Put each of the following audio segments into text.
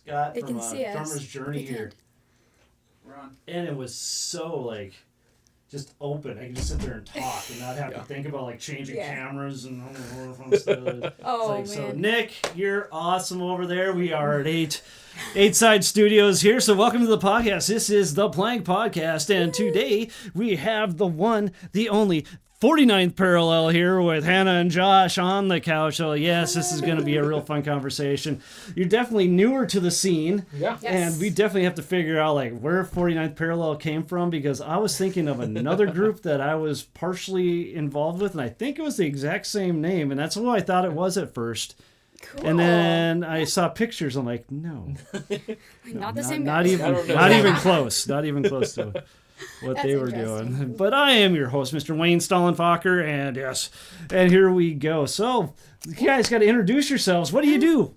Scott They from can see us. Drummer's Journey here. We're on. And it was so, like, just open. I could just sit there and talk and not have to think about, like, changing cameras and all the stuff. Oh, man. So, man. Nick, you're awesome over there. We are at 8 Side Studios here. So, welcome to the podcast. This is The Plank Podcast. And today, we have the one, the only 49th parallel here with Hannah and Josh on the couch. So yes, this is going to be a real fun conversation. You're definitely newer to the scene. Yeah. Yes. And we definitely have to figure out like where 49th parallel came from, because I was thinking of another group that I was partially involved with, and I think it was the exact same name, and that's what I thought it was at first. Cool. And then I saw pictures. I'm like, no, Not the same not guys. even close. Not even close to what That's they were interesting. doing. But I am your host, Mr. Wayne Stollenfacher, and yes, and here we go. So, you guys got to introduce yourselves. What do you do?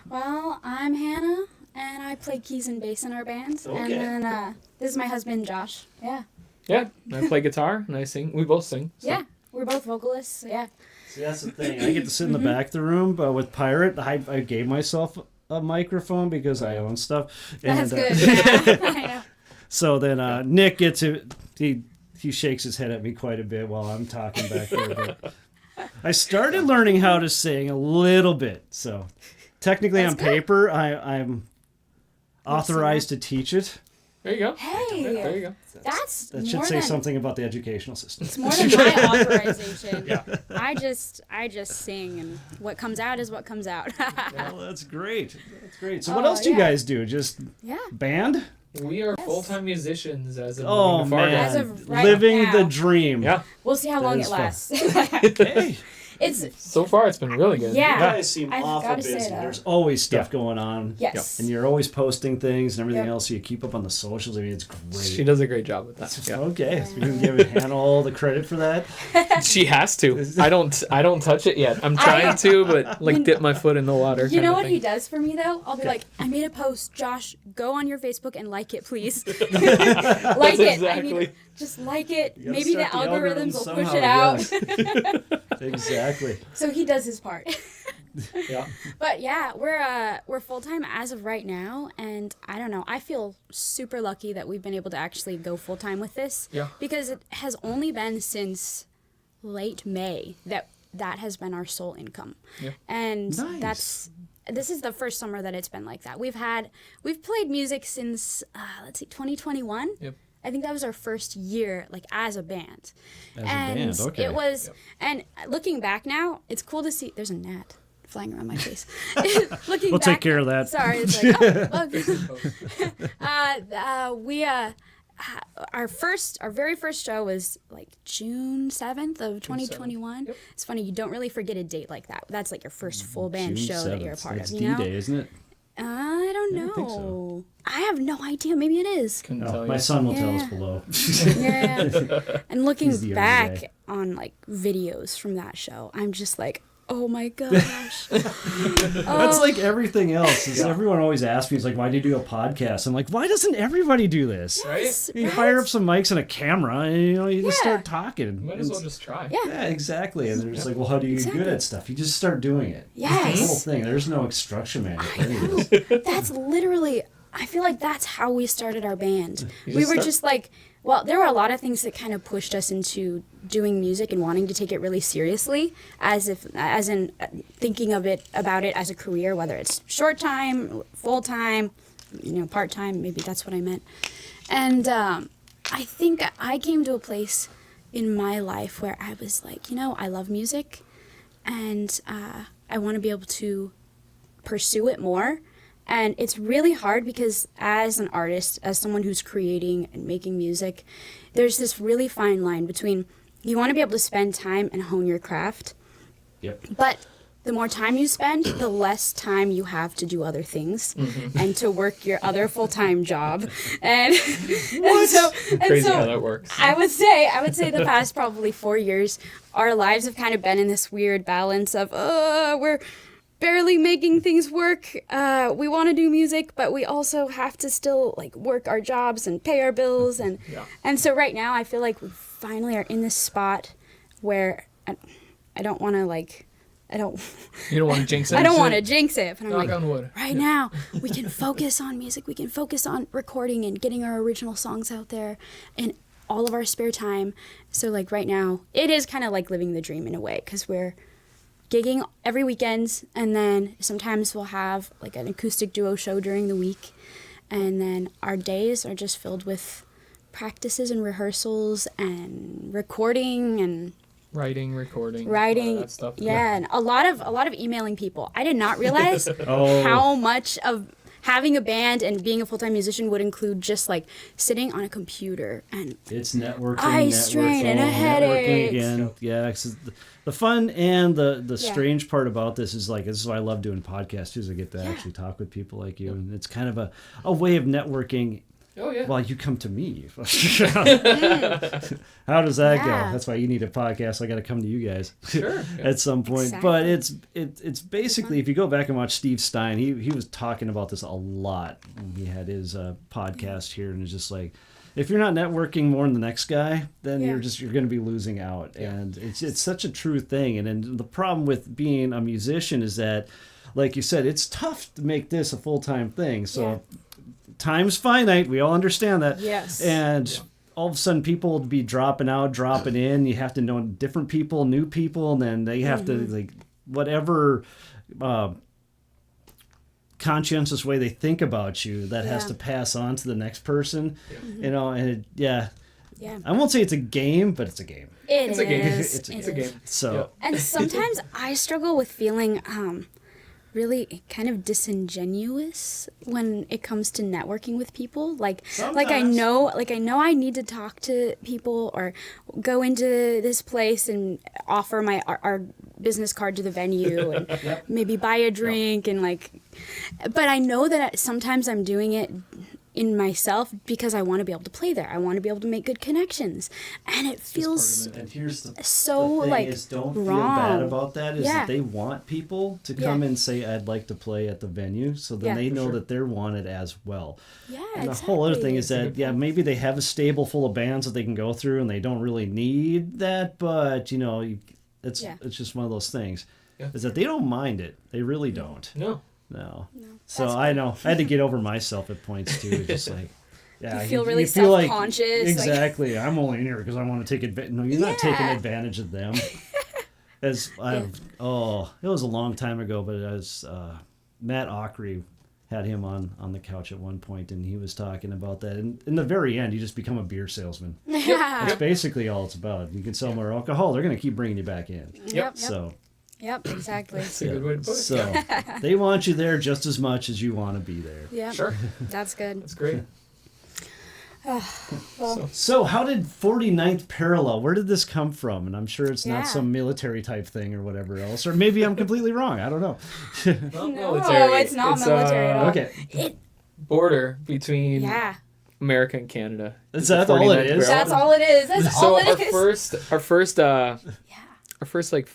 Well, I'm Hannah, and I play keys and bass in our band. Okay. And then this is my husband, Josh. Yeah. Yeah, I play guitar and I sing. We both sing. So. Yeah. We're both vocalists. Yeah. See, that's the thing. I get to sit in the back of the room, but with Pirate, I gave myself a microphone because I own stuff. That's And, good. Yeah. I know. So then Nick gets it. He shakes his head at me quite a bit while I'm talking back there. But I started learning how to sing a little bit. So technically That's on good. paper, I'm authorized to teach it. There you go. Hey. There you go. That's That should more say than something about the educational system. it's more than my authorization. Yeah. I just sing, and what comes out is what comes out. Well, that's great. That's great. So what else do you yeah. guys do? Just Yeah. band? We are full-time musicians as of Oh, moving forward. man. As of right Living now. the dream. Yeah. We'll see how That long is it fun. lasts. Okay. It's So far, it's been really good. Yeah. You guys seem I've awful gotta say busy. that. There's always stuff going on. yes. And you're always posting things and everything Yep. else, so you keep up on the socials. I mean, it's great. She does a great job with that. Yeah. Okay, so you can give Hannah all the credit for that. She has to. I don't touch it yet. I'm trying to, but like dip my foot in the water. You know kinda what thing. he does for me though? I'll be like, I made a post. Josh, go on your Facebook and like it, please. like it. I exactly. mean, just like it. You gotta Maybe the start algorithms will push it somehow, out. yes. Exactly. So he does his part. Yeah. But yeah, we're full time as of right now, and I don't know. I feel super lucky that we've been able to actually go full time with this. Yeah. Because it has only been since late May that has been our sole income. Yeah. And Nice. this is the first summer that it's been like that. We've played music since 2021. Yep. I think that was our first year, like, as a band. As a band, okay. It was, and looking back now, it's cool to see, there's a gnat flying around my face. Looking We'll back, take care of that. Sorry, it's like, our very first show was like June 7th of 2021. Yep. It's funny, you don't really forget a date like that. That's like your first full band June show that you're a 7th. part That's of, you know? D-Day, isn't it? I don't know. I think so. I have no idea. Maybe it is. Couldn't Oh, tell my you. son will tell us Yeah. below. Yeah. And looking He's the other back day. on like videos from that show, I'm just like, oh my gosh. That's like everything else. Is Everyone always asks me, it's like, why do you do a podcast? I'm like, why doesn't everybody do this? Right? You fire up some mics and a camera, and you just Yeah. start talking. Might as well just try. Yeah. Yeah, exactly. And they're just like, well, how do you get good at stuff? You just start doing it. Yes. That's the whole thing. There's no instruction manual for any of this. That's literally, I feel like that's how we started our band. You We just were start- just like, well, there were a lot of things that kind of pushed us into doing music and wanting to take it really seriously, as in thinking about it as a career, whether it's short time, full time, part time. Maybe that's what I meant. And I think I came to a place in my life where I was like, I love music, and I want to be able to pursue it more. And it's really hard because as an artist, as someone who's creating and making music, there's this really fine line between you want to be able to spend time and hone your craft, Yep. but the more time you spend, the less time you have to do other things and to work your other full-time job. And, and so Crazy how that works. I would say the past probably 4 years, our lives have kind of been in this weird balance of, we're barely making things work. We want to do music, but we also have to still like work our jobs and pay our bills. And so right now I feel like we finally are in this spot where I don't want to like I don't You don't want to jinx it? I don't want to jinx it. But I'm Knock like, on wood. right now, we can focus on music. We can focus on recording and getting our original songs out there in all of our spare time. So, like, right now, it is kind of like living the dream in a way, because we're gigging every weekend, and then sometimes we'll have, like, an acoustic duo show during the week. And then our days are just filled with practices and rehearsals and recording and Writing, recording, all that stuff. yeah, and a lot of emailing people. I did not realize Oh. how much of having a band and being a full-time musician would include just like sitting on a computer and It's networking, eye networking, strain and a networking headache. again. Yeah, 'cause the fun and the strange part about this is, like, this is why I love doing podcasts too, is I get to actually talk with people like you, and it's kind of a way of networking. Oh, yeah. Well, you come to me. How does that go? That's why you need a podcast. I got to come to you guys Sure. at some point. Exactly. But it's basically, if you go back and watch Steve Stein, he was talking about this a lot when he had his podcast here, and it's just like, if you're not networking more than the next guy, then you're going to be losing out. And it's such a true thing. And then the problem with being a musician is that, like you said, it's tough to make this a full-time thing. So time's finite. We all understand that. Yes. And all of a sudden people will be dropping out, dropping in. You have to know different people, new people, and then they have to, like, whatever conscientious way they think about you, that has to pass on to the next person. You know, and I won't say it's a game, but it's a game. It's a game. It's a game. So And sometimes I struggle with feeling really kind of disingenuous when it comes to networking with people. Like I know I need to talk to people or go into this place and offer my our business card to the venue and maybe buy a drink and like, but I know that sometimes I'm doing it in myself because I want to be able to play there. I want to be able to make good connections, and it feels and here's the so the thing like is, don't feel wrong. bad about that, is that they want people to come and say, I'd like to play at the venue, so then they know that they're wanted as well. Yeah, and the whole other thing is that maybe they have a stable full of bands that they can go through and they don't really need that, but you know, it's just one of those things is that they don't mind it. They really don't. No. So I know I had to get over myself at points too. Just like, you feel really self-conscious. Exactly. I'm only in here because I want to take advantage. No, you're not taking advantage of them. It was a long time ago, but as Matt Ockery had him on the couch at one point, and he was talking about that. And in the very end, you just become a beer salesman. That's basically all it's about. You can sell more alcohol; they're going to keep bringing you back in. So. Yep, exactly. That's a good way to put it. So they want you there just as much as you want to be there. Yeah, sure. That's good. That's great. So how did 49th Parallel, where did this come from? And I'm sure it's not some military type thing or whatever else. Or maybe I'm completely wrong. I don't know. No, it's not military at all. Okay. Border between America and Canada. Is that all it is? That's all it is. That's all it is. Our first like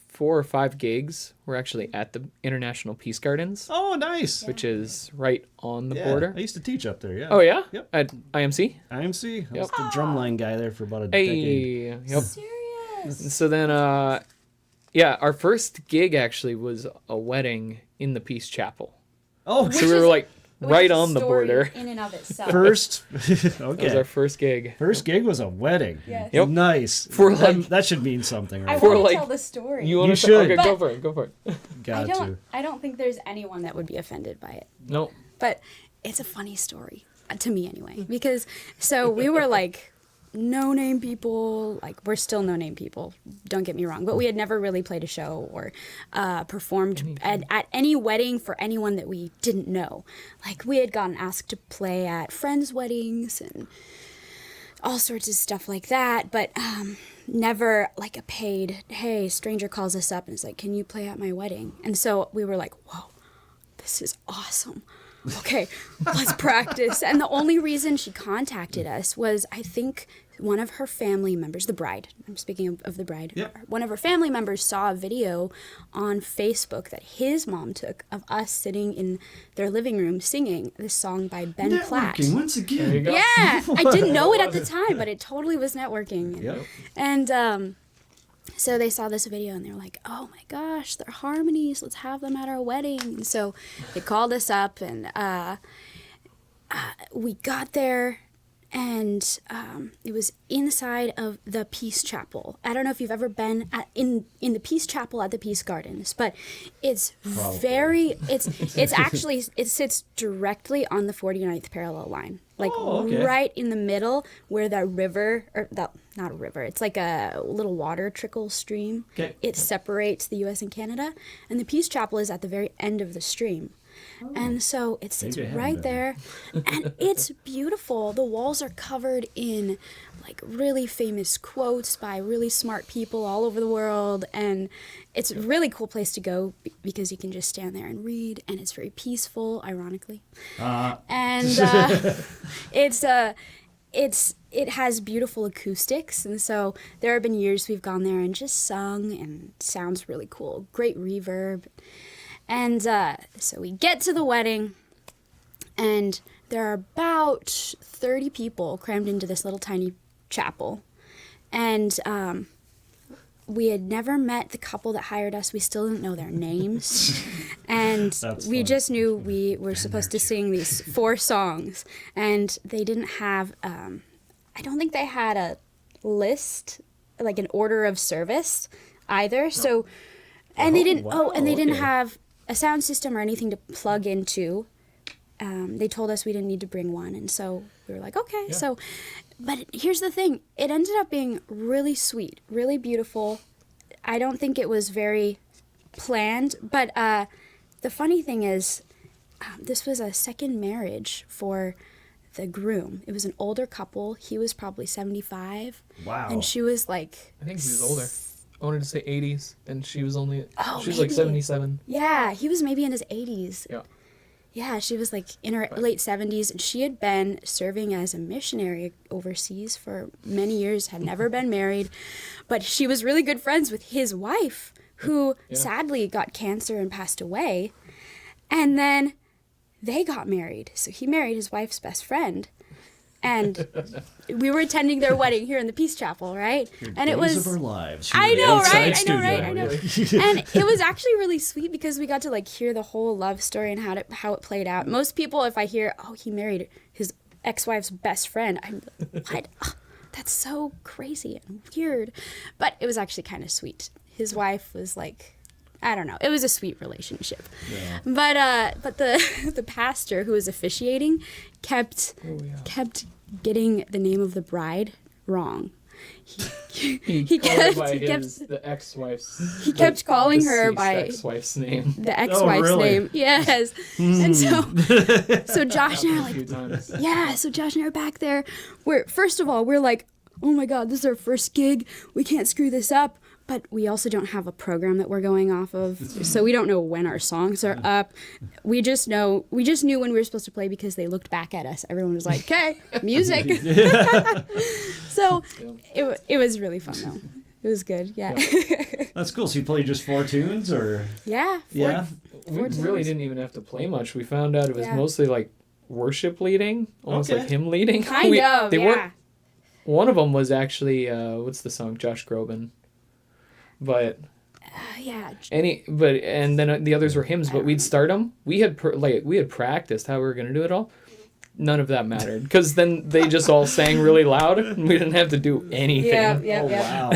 4 or 5 gigs were actually at the International Peace Gardens. Oh, nice. Which is right on the border. I used to teach up there, Oh, yeah? Yep. At IMC? IMC. I was the drumline guy there for about a decade. Yep. Serious. And so then, our first gig actually was a wedding in the Peace Chapel. Oh, so we were like right on the border. In and of itself. Okay. That was our first gig. First gig was a wedding. Yes. Yep. Nice. For like, that should mean something, right? I want to tell the story. You should. Okay, go for it. Go for it. I don't think there's anyone that would be offended by it. No. But it's a funny story, to me anyway. Because, so we were like no-name people. Like, we're still no-name people, don't get me wrong. But we had never really played a show or performed at any wedding for anyone that we didn't know. Like, we had gotten asked to play at friends' weddings and all sorts of stuff like that. But never like a paid, hey, stranger calls us up and is like, can you play at my wedding? And so we were like, whoa, this is awesome. Okay, let's practice. And the only reason she contacted us was, I think, one of her family members, the bride, I'm speaking of the bride, one of her family members saw a video on Facebook that his mom took of us sitting in their living room singing this song by Ben Platt. Once again. There you go. Yeah, I didn't know it at the time, but it totally was networking. Yep. And So they saw this video and they were like, oh my gosh, they're harmonies. Let's have them at our wedding. And so they called us up and we got there. And it was inside of the Peace Chapel. I don't know if you've ever been in the Peace Chapel at the Peace Gardens, but it's it sits directly on the 49th parallel line, like right in the middle where the river, not a river, it's like a little water trickle stream. Okay. It separates the U.S. and Canada, and the Peace Chapel is at the very end of the stream. And so it sits right there, and it's beautiful. The walls are covered in like really famous quotes by really smart people all over the world, and it's a really cool place to go because you can just stand there and read, and it's very peaceful, ironically. And it has beautiful acoustics, and so there have been years we've gone there and just sung, and it sounds really cool. Great reverb. And so we get to the wedding, and there are about 30 people crammed into this little tiny chapel. And we had never met the couple that hired us. We still didn't know their names. And we just knew we were supposed to sing these 4 songs. And they didn't have, I don't think they had a list, like an order of service either. So, and they didn't have a sound system or anything to plug into. They told us we didn't need to bring one, and so we were like, okay. Yeah. So, but here's the thing. It ended up being really sweet, really beautiful. I don't think it was very planned, but the funny thing is, this was a second marriage for the groom. It was an older couple. He was probably 75. Wow. And she was like... I think he was older. I wanted to say 80s, and she was only... she was maybe. like 77. Yeah, he was maybe in his 80s. Yeah. Yeah, she was like in her late 70s, and she had been serving as a missionary overseas for many years, had never been married, but she was really good friends with his wife, who sadly got cancer and passed away. And then they got married. So he married his wife's best friend. And we were attending their wedding here in the Peace Chapel, right? And it was of our lives. I know, right? I know. And it was actually really sweet because we got to like hear the whole love story and how it played out. Most people, if I hear, oh, he married his ex-wife's best friend, I'm like, what? Oh, that's so crazy and weird. But it was actually kind of sweet. His wife was like, I don't know. It was a sweet relationship. Yeah. But the pastor who was officiating kept getting the name of the bride wrong. He kept the ex-wife's. He kept calling her by ex-wife's name. The ex-wife's name. Yes. And so Josh and I are like, so Josh and I are back there. First of all, we're like, oh my God, this is our first gig. We can't screw this up. But we also don't have a program that we're going off of, so we don't know when our songs are up. We just knew when we were supposed to play because they looked back at us. Everyone was like, "Okay, music." So it was really fun though. It was good, yeah. That's cool. So you played just 4 tunes, or we really didn't even have to play much. We found out it was mostly like worship leading, almost like hymn leading. Kind of. One of them was actually what's the song? Josh Groban. But and then the others were hymns. But we'd start them. We had practiced how we were gonna do it all. None of that mattered because then they just all sang really loud, and we didn't have to do anything. Wow.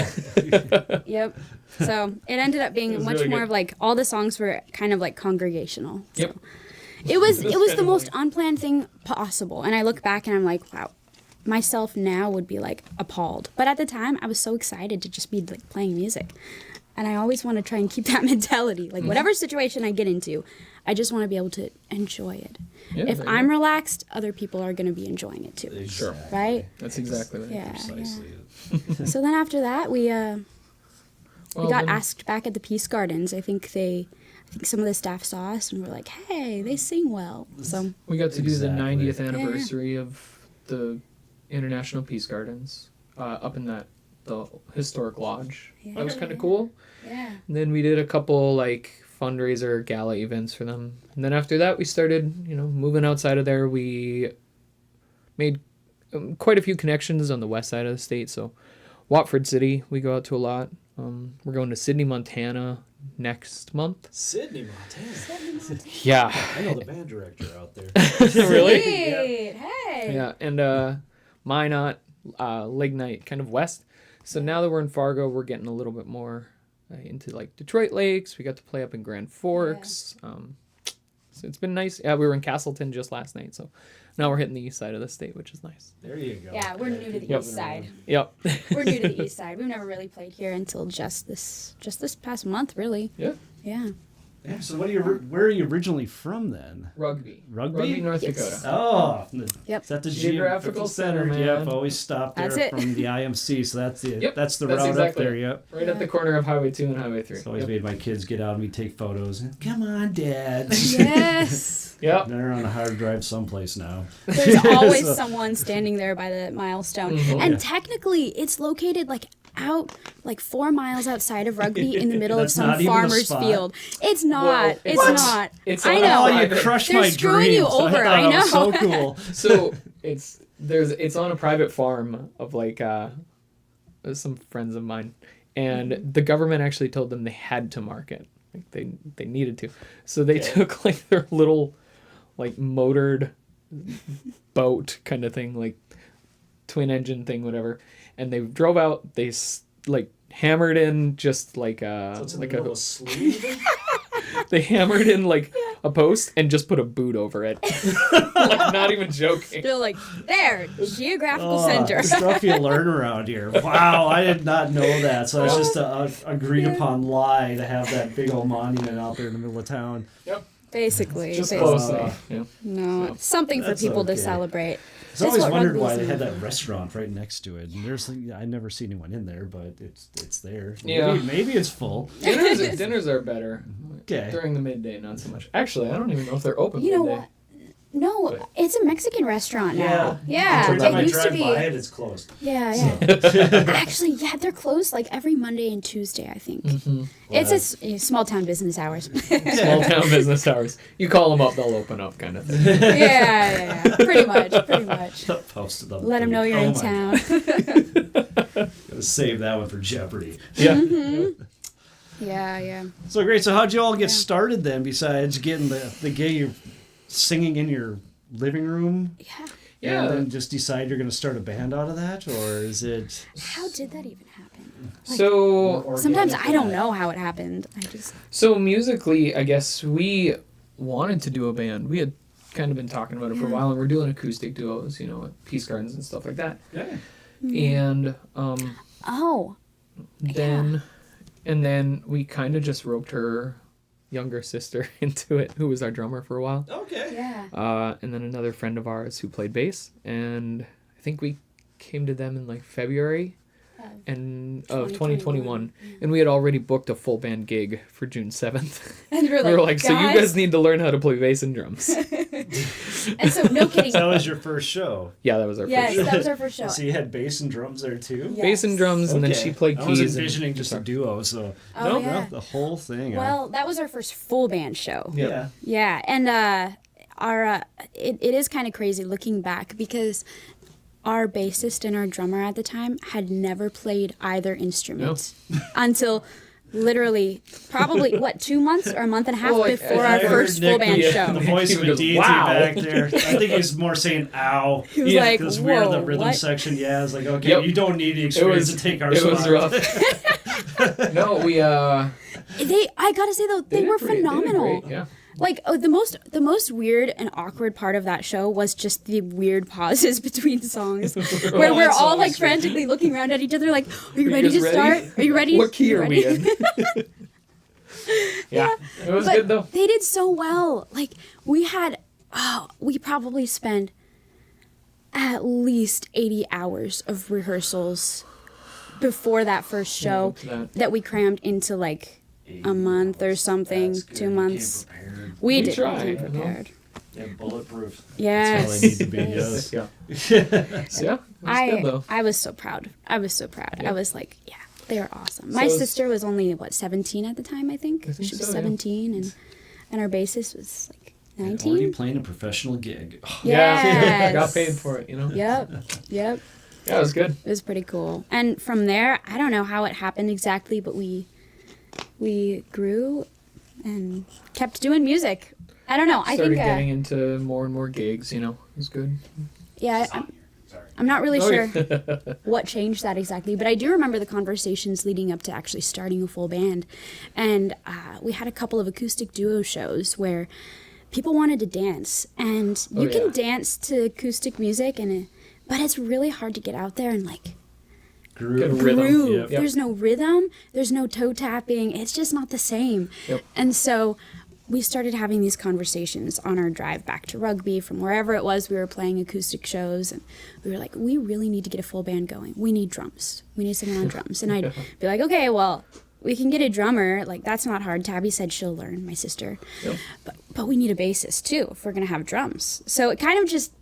Yep. So it ended up being much really more of like all the songs were kind of like congregational. So. Yep. It was the most unplanned thing possible, and I look back and I'm like, wow. Myself now would be like appalled, but at the time I was so excited to just be like playing music, and I always want to try and keep that mentality. Like whatever situation I get into, I just want to be able to enjoy it. Yeah, if I'm relaxed, other people are going to be enjoying it too. Sure. Right? That's exactly right. Yeah. So then after that, we got asked back at the Peace Gardens. I think some of the staff saw us and were like, "Hey, they sing well." So we got to do the 90th anniversary of the International Peace Gardens up in the historic lodge. That was kind of cool. Yeah. And then we did a couple like fundraiser gala events for them. And then after that we started, moving outside of there. We made quite a few connections on the west side of the state. So Watford City we go out to a lot. We're going to Sydney, Montana next month. Sydney, Montana. Yeah. I know the band director out there. Really? Sweet. Hey. Yeah, and Minot, Lignite, kind of west. So now that we're in Fargo, we're getting a little bit more into like Detroit Lakes. We got to play up in Grand Forks. So it's been nice. Yeah, we were in Castleton just last night. So now we're hitting the east side of the state, which is nice. There you go. Yeah, we're new to the east side. Yep. We're new to the east side. We've never really played here until just this past month, really. Yeah. Yeah. Yeah, so where are you originally from then? Rugby, Rugby? North Yes. Dakota. Oh, Yep. Is that the Geographical center, man. Yep, always stop there That's it. from the IMC, so that's the Yep, that's the that's route exactly up there. it. Yep. Right at the corner of Highway 2 and Highway 3. It's always Yep. made my kids get out and we take photos. Come on, Dad. Yes. Yep. They're on a hard drive someplace now. There's always So- someone standing there by the milestone. Mhm. And Yeah. technically, it's located out 4 miles outside of Rugby in the middle of That's some not even a farmer's spot. field. It's not. Well, it's what? not. It's I on know. Oh, a you private- crushed They're my screwing dreams. you over, I I thought it was so know. cool. So it's on a private farm of some friends of mine, and the government actually told them they had to mark it. Like they needed to. So they took their little motored boat kind of thing, twin engine thing, whatever, and they drove out. They hammered in just So it's in the middle of sleeve. they hammered in a post and just put a boot over it. Not even joking. They're there, geographical center. Stuff you learn around here. Wow, I did not know that. So it's just a agreed upon lie to have that big old monument out there in the middle of town. Yep. Basically. Just basically. close enough. Yeah. No, So, something for that's people to okay. celebrate. I always what wondered rugby's why they had about. that restaurant right next to it. And there's I never see anyone in there, but it's there. Yeah. Maybe it's full. Dinners are better. Okay. During the midday, not so much. Actually, I don't even know if they're open You know midday. what? No, But- it's a Mexican restaurant now. Yeah, Every time I it used to drive be. by it, it's closed. Yeah, yeah. Actually, yeah, they're closed every Monday and Tuesday, I think. Mm-hmm. It's small town business hours. Small town business hours. You call them up, they'll open up, kind of thing. yeah. Pretty much. Posted up. Let them know you're in town. Gotta save that one for Jeopardy. Yeah. Yeah. So great. So how'd you all get started then? Besides getting the gig, you're singing in your living room. Yeah. Yeah. And then just decide you're going to start a band out of that, or is it? How did that even happen? So Sometimes I don't know how it happened. So musically, I guess we wanted to do a band. We had kind of been talking about it for a while, and we're doing acoustic duos, at Peace Gardens and stuff like that. Yeah. And Oh. then we kind of just roped her younger sister into it, who was our drummer for a while. Okay. Yeah. And then another friend of ours who played bass, and I think we came to them in February of 2021, and we had already booked a full band gig for June 7th. And we We were like, so you guys need to learn how to play bass and drums. And so, no kidding. So that was your first show. Yeah, that was our Yes, first show. that was our first show. So you had bass and drums there too. Yeah. Bass and drums, and then Okay. she played I was keys. envisioning and just a guitar. duo. So Oh, yeah. the whole thing. Well, that was our first full band show. Yeah. Yeah, and our it is kind of crazy looking back because our bassist and our drummer at the time had never played either instrument until literally probably 2 months or a month and a half Well, before I our heard first full Nick, band the show. voice of He a goes, deity "Wow." back there. I think he's more saying "ow." He was like, Because we're in the "Whoa, rhythm what?" section. Yeah, it's like, okay, Yep. you don't need the experience to take our It spot. was rough. No, we I gotta say though, they were phenomenal. Yeah. The most weird and awkward part of that show was just the weird pauses between songs, where we're that's all always frantically looking around at each other, like, "Are you Are ready you to guys start? ready? Are you ready? What key You are we ready?" in? Yeah. It was But good though. they did so well. We probably spent at least 80 hours of rehearsals before that first show that we crammed into a month or something, That's good. 2 You came months. prepared. We tried, came you know. prepared. Yeah, bulletproof. Yes. That's all they need to be. Yes. Yeah. So, yeah. It was good though. I was so proud. Yeah. I was like, yeah, they were awesome. My So sister was only 17 at the time, I think. I think She was so, yeah. 17 and our bassist was Already 19. playing a professional gig. Oh, Yes. Got paid for it, Yep. Yeah. Yeah, it was good. It was pretty cool. And from there, I don't know how it happened exactly, but we grew and kept doing music. I don't know. Started getting into more and more gigs, you know. It was good. Yeah, I'm not really sure what changed that exactly, but I do remember the conversations leading up to actually starting a full band. And we had a couple of acoustic duo shows where people wanted to dance. And you can dance to acoustic music, but it's really hard to get out there and like groove. Yep. There's no rhythm. There's no toe tapping. It's just not the same. Yep. And so we started having these conversations on our drive back to rugby from wherever it was we were playing acoustic shows. And we were like, we really need to get a full band going. We need drums. We need someone on drums. And I'd be like, okay, well, we can get a drummer. Like, that's not hard. Tabby said she'll learn, my sister. Yep. But we need a bassist, too, if we're going to have drums. So it kind of just,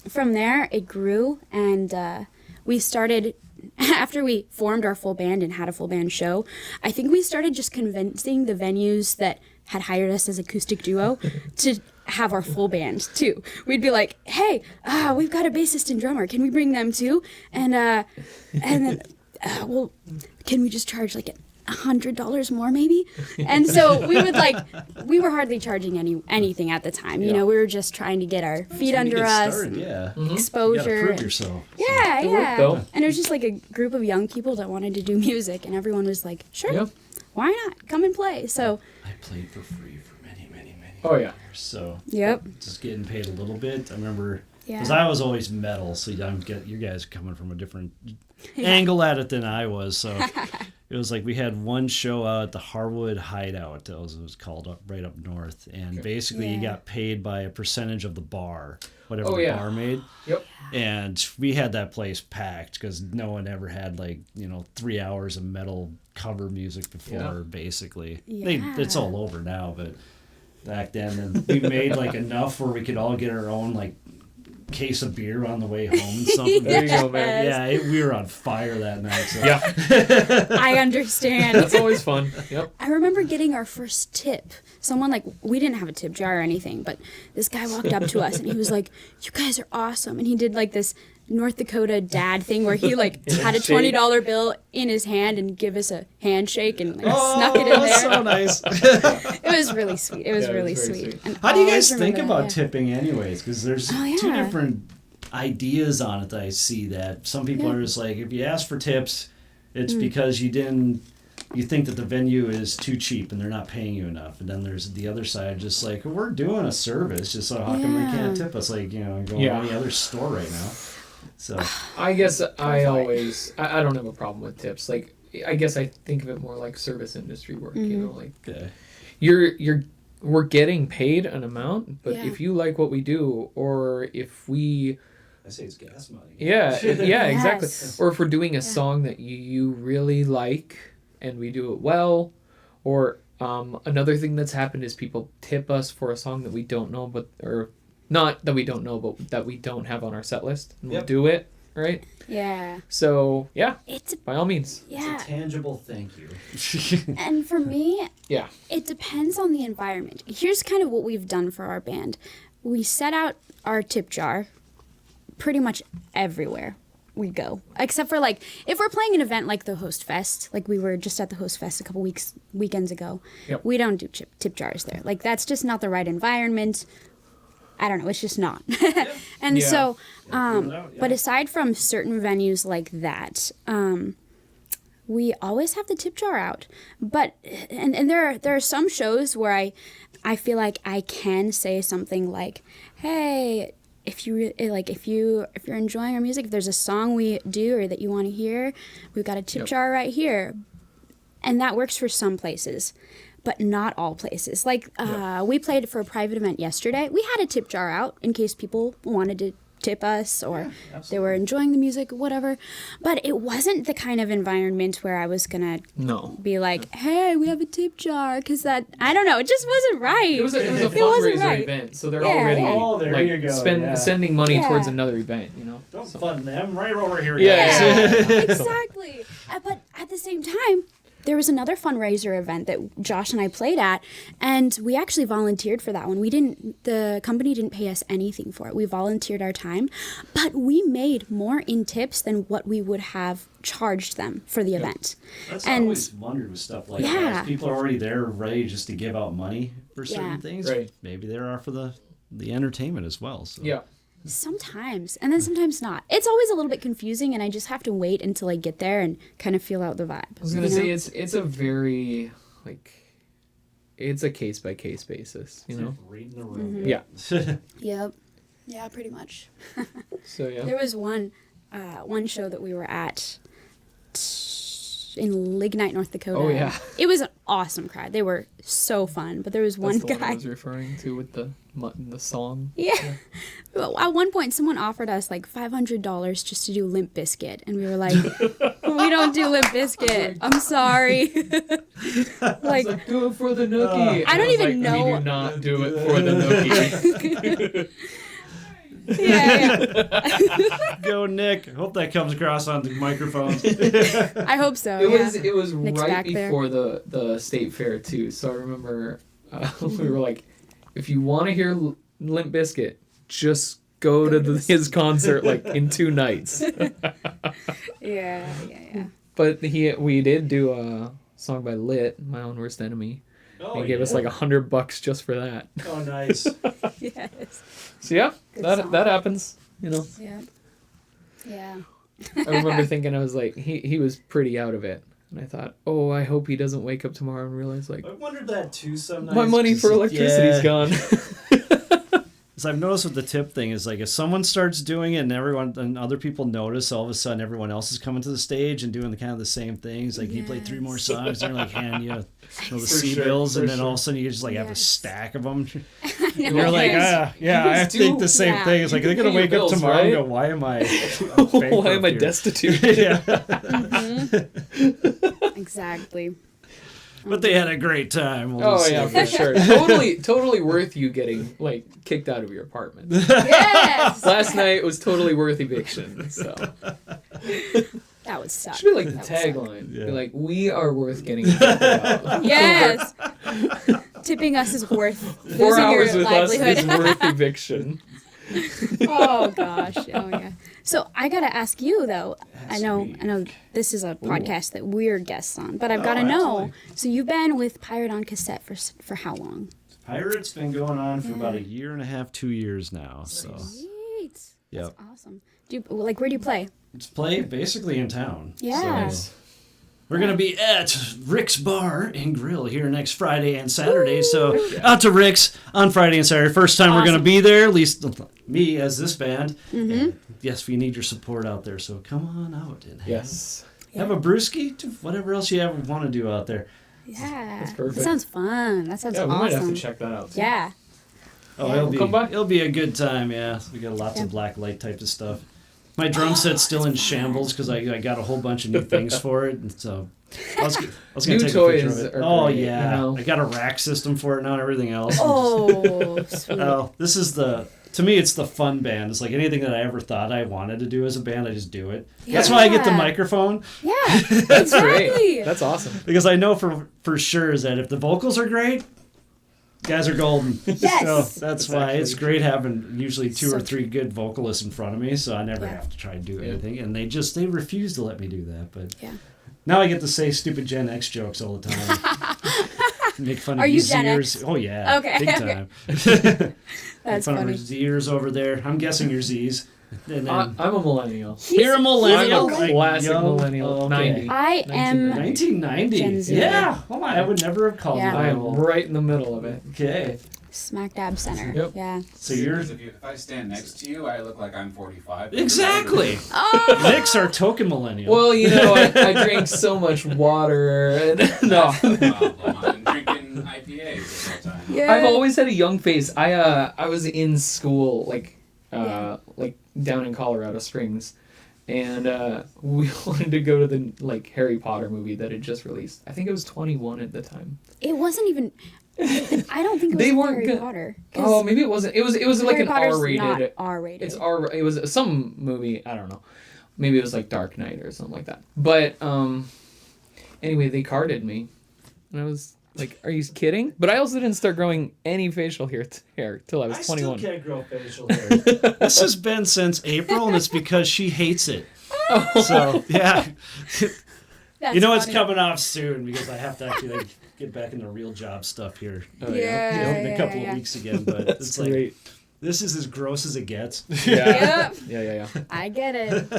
from there, it grew. And we started, after we formed our full band and had a full band show, I think we started just convincing the venues that had hired us as acoustic duo to have our full band too. We'd be like, hey, we've got a bassist and drummer. Can we bring them too? And then, well, can we just charge like $100 more maybe? And so we were hardly charging anything at the time. You know, we were just trying to get our feet under us. Started, Exposure. You gotta prove yourself. Yeah, It worked, though. And it was just like a group of young people that wanted to do music, and everyone was like, sure, Yep. why not? Come and play. So I played for free for many, many, many Oh, years. yeah. So Yep. just getting paid a little bit. I remember because Yeah. I was always metal, so you guys are coming from a different angle at it than I was. So it was like we had one show out at the Harwood Hideout. That was, it was called right up north, and basically you Yeah. got paid by a percentage of the bar, whatever Oh, the yeah. bar made. Yep. And we had that place packed because no one ever had 3 hours of metal cover music before. Basically, Yeah. it's all over now, but back then, and we made enough where we could all get our own case of beer on the way home and something. There you go, man. Yeah, we were on fire that night. So. Yeah. I understand. That's always fun. Yep. I remember getting our first tip. Someone we didn't have a tip jar or anything, but this guy walked up to us and he was like, "You guys are awesome." And he did this North Dakota dad thing where he had a $20 bill in his hand and give us a handshake and snuck it in there. That's so nice. It was really sweet. It was really very sweet. And How do you I guys always think remember about that, yeah. tipping anyways? Because there's two yeah. different ideas on it that I see. That some people are just if you ask for tips, it's because you think that the venue is too cheap and they're not paying you enough. And then there's the other side, just we're doing a service, just so how come they can't tip us? Go to any other store right now. So I guess I don't have a problem with tips. I guess I think of it more like service industry work, you know, okay. we're getting paid an amount, but Yeah. if you like what we do, or if we I say it's gas money. yeah exactly, Yes. or if we're doing a song that you really like and we do it well, or another thing that's happened is people tip us for a song that we don't know, or not that we don't know, but that we don't have on our set list, and we'll do it, right? Yeah. So yeah, It's by all means. yeah. It's a tangible thank you. And for me, Yeah. it depends on the environment. Here's kind of what we've done for our band. We set out our tip jar pretty much everywhere we go, except for if we're playing an event like the Host Fest, we were just at the Host Fest a couple weekends ago. Yep. We don't do tip jars there. That's just not the right environment. I don't know. It's just not. And Yeah. so, Yeah. but aside from certain venues like that, we always have the tip jar out. But and there are some shows where I feel like I can say something like, "Hey, if you're enjoying our music, if there's a song we do or that you want to hear, we've got a tip jar right here," and that works for some places. But not all places. We played for a private event yesterday. We had a tip jar out in case people wanted to tip us or they were enjoying the music, whatever. But it wasn't the kind of environment where I was going to be like, "Hey, we have a tip jar," because I don't know, it just wasn't right. It was a wasn't fundraiser right. event, so they're Yeah, already yeah. Oh, there you go, sending money Yeah. towards another event, you know. Don't fund them right over here. Yeah. guys. Exactly. But at the same time, there was another fundraiser event that Josh and I played at, and we actually volunteered for that one. The company didn't pay us anything for it. We volunteered our time, but we made more in tips than what we would have charged them for the event. That's always wondered with stuff like that. People are already there ready just to give out money for certain things. Right. Maybe there are for the entertainment as well. So. Yeah. Sometimes, and then sometimes not. It's always a little bit confusing, and I just have to wait until I get there and kind of feel out the vibe. I was gonna say it's a very it's a case by case basis, you know. Reading the room. Yeah. Yep. Yeah, pretty much. So yeah. There was one show that we were at in Lignite, North Dakota. Oh yeah. It was an awesome crowd. They were so fun. But there was one That's the guy. one I was referring to with the song. Yeah. At one point, someone offered us like $500 just to do Limp Bizkit, and we were like, "We don't do Limp Bizkit. I'm sorry." like, do it for the nookie. I don't even know. We do not do it for the nookie. Yeah. Go, Nick. Hope that comes across on the microphones. I hope so. It was Nick's right back there. before the state fair too. So I remember we were like, if you want to hear Limp Bizkit, just go to his concert in 2 nights. Yeah. But we did do a song by Lit, My Own Worst Enemy. Oh, He gave us like $100 just for that. Oh, nice. Yes. So yeah, Good that song. happens, you know. Yeah. I remember thinking, I was like, he was pretty out of it. And I thought, oh, I hope he doesn't wake up tomorrow and realize I wondered that too sometimes. my money for electricity's gone. As I've noticed with the tip thing is if someone starts doing it and other people notice, all of a sudden everyone else is coming to the stage and doing the same things. Like you play 3 more songs, and they're hand you the C bills, and then all of a sudden you just have a stack of them. And you're like, I think the same thing. It's like they're gonna wake up tomorrow and go, why am I? Why am I destitute? Yeah. Exactly. But they had a great time. For sure. Totally worth you getting kicked out of your apartment. Yes. Last night was totally worth eviction. So That would suck. should be the tagline. Yeah. Be we are worth getting kicked out. Yes. Tipping us is worth 4 losing hours your with us livelihood. is worth eviction. Oh gosh. Oh yeah. So I gotta ask you though. I know this is a podcast that we're guests on, but I've gotta know. So you've been with Pirate on Cassette for how long? Pirate's been going on for about 1.5 years, 2 years now. So Sweet. Yep. That's awesome. Do you, where do you play? it's played basically in town. Yeah. So we're going to be at Rick's Bar and Grill here next Friday and Saturday. So out to Rick's on Friday and Saturday. First time we're going to be there, at least me as this band. And yes, we need your support out there. So come on out and have a brewski, whatever else you ever want to do out there. Yeah. That's perfect. That sounds fun. That sounds awesome. We might have to check that out too. Yeah. Oh, Yeah. it'll be a good time, yeah. We got lots of black light type of stuff. My drum set's still in shambles because I got a whole bunch of new things for it, and so I was gonna take a picture of it. Oh great, yeah, I got a rack system for it now and everything else. Oh, sweet. This is to me it's the fun band. It's like anything that I ever thought I wanted to do as a band, I just do it. Yeah. That's why I get the microphone. Yeah, That's exactly. great. That's awesome. Because I know for sure is that if the vocals are great, guys are golden. Yes. So that's why it's great having usually 2 or 3 true. good vocalists in front of me, so I never have to try and do anything. And they refuse to let me do that. But now I get to say stupid Gen X jokes all the time. Make fun of Are you these Gen ears. X? Oh yeah, Okay, big okay. time. That's Make fun funny. of Z's over there. I'm guessing you're Z's. And then I'm a millennial. you're a millennial. I'm a classic millennial. Okay. 90. I am 1990. Gen Z. Yeah. Oh my, I would never have called Yeah. you I that am old. right in the middle of it. Okay. smack dab center. Yep. Yeah. So you're If I stand next to you, I look like I'm 45. exactly. Oh, Nick's our token millennial. Well, I drink so much water. And, no. I'm drinking IPAs all the time. yeah. I've always had a young face. I was in school, like down in Colorado Springs, and we wanted to go to the Harry Potter movie that had just released. I think it was 21 at the time. It wasn't even. I don't think it was They weren't Harry good. Potter. Oh, maybe it wasn't. It was like Harry an Potter's R-rated. not R-rated. It's R. It was some movie. I don't know. Maybe it was like Dark Knight or something like that. But Anyway, they carded me. And I was like, are you kidding? But I also didn't start growing any facial hair till I was 21. I still can't grow facial hair. This has been since April, and it's because she hates it. So, yeah. That's You know it's funny. coming off soon because I have to actually get back into real job stuff here Yeah, in a couple of weeks again. But it's That's like, great. this is as gross as it gets. Yeah. Yep. Yeah. I get it.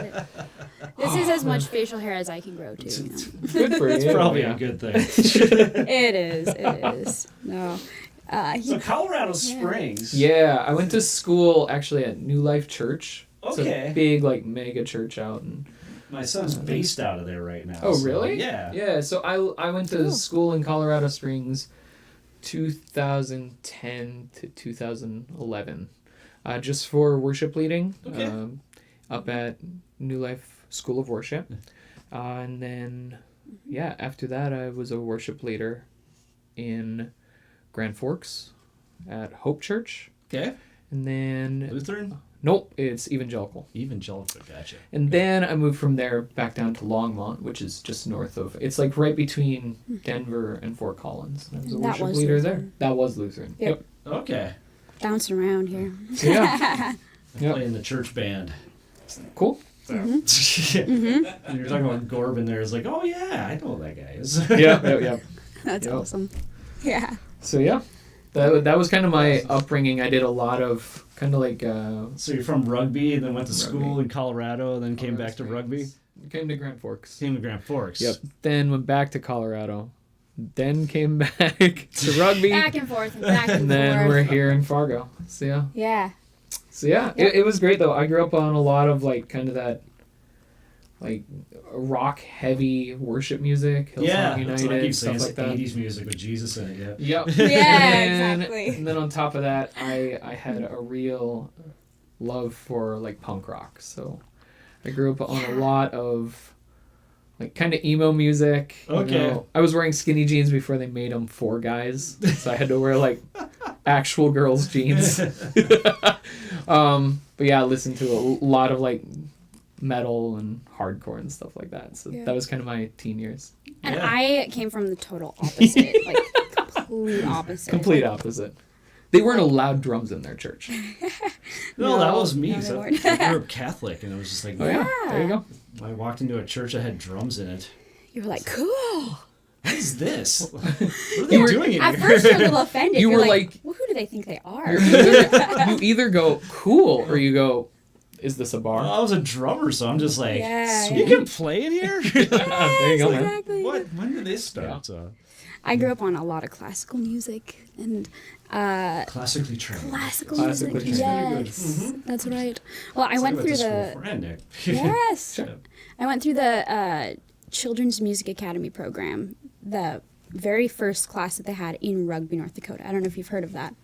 This is as much facial hair as I can grow too. You know? Good for It's you. probably yeah. a good thing. It is. It is. No. So Colorado Springs. Yeah, I went to school actually at New Life Church. It's Okay. a big like mega church out in. My son's based out of there right now. Oh so, really? Yeah. Yeah. So I went to school in Colorado Springs, 2010 to 2011, just for worship leading. Okay. Up at New Life School of Worship, and then after that I was a worship leader in Grand Forks at Hope Church, Okay. and then Lutheran? nope, it's evangelical. Evangelical, gotcha. And then I moved from there back down to Longmont, which is just north of. It's like right between Denver and Fort Collins. And I was a And that worship was leader Lutheran. there. That was Lutheran. Yep. Okay. Bouncing around here. So, yeah. I play in the church band. Cool. And you're talking about Gorb in there. It's like, oh yeah, I know who that guy is. Yeah. That's Yep. awesome. Yeah. So yeah, that was kind of my upbringing. I did a lot of kind of like. So you're from Rugby, and then went to school Rugby. in Colorado, and then came back to Rugby. Came to Grand Forks. Came to Grand Forks. Yep. Then went back to Colorado. Then came back to Rugby. Back and forth and back and And then forth. we're here in Fargo. So yeah. Yeah. So yeah, it was great though. I grew up on a lot of like kind of that like rock heavy worship music, Hillsong Yeah, that's United, what I keep stuff saying. It's like that. 80s music with Jesus in it. Yep. Yeah, and, exactly. And then on top of that, I had a real love for like punk rock. So I grew up on a lot of like kind of emo music. Okay. I was wearing skinny jeans before they made them for guys, so I had to wear like actual girls' jeans. But yeah, I listened to a lot of like metal and hardcore and stuff like that. So that was kind of my teen years. And Yeah. I came from the total opposite. Like, complete opposite. Complete opposite. They weren't allowed drums in their church. No, that was me. no, they 'cause weren't. I grew up Catholic, and it was just like, Oh yeah, there you go. I walked into a church that had drums in it. You were like, cool. What is this? What are they doing in At here? first, you're a little offended. You You're were like, like- well, who do they think they are? You either go cool or you go, is this a bar? Well, I was a drummer, so I'm just like, Yeah, you yeah. can play in here? There you go, man. Exactly. What? When did this start? Yeah. So, I grew up on a lot of classical music and classically trained. classical Classically music. trained. Yes, that's right. Well, I So went through to school the for Nick. yes, Sure. I went through the Children's Music Academy program, the very first class that they had in Rugby, North Dakota. I don't know if you've heard of that.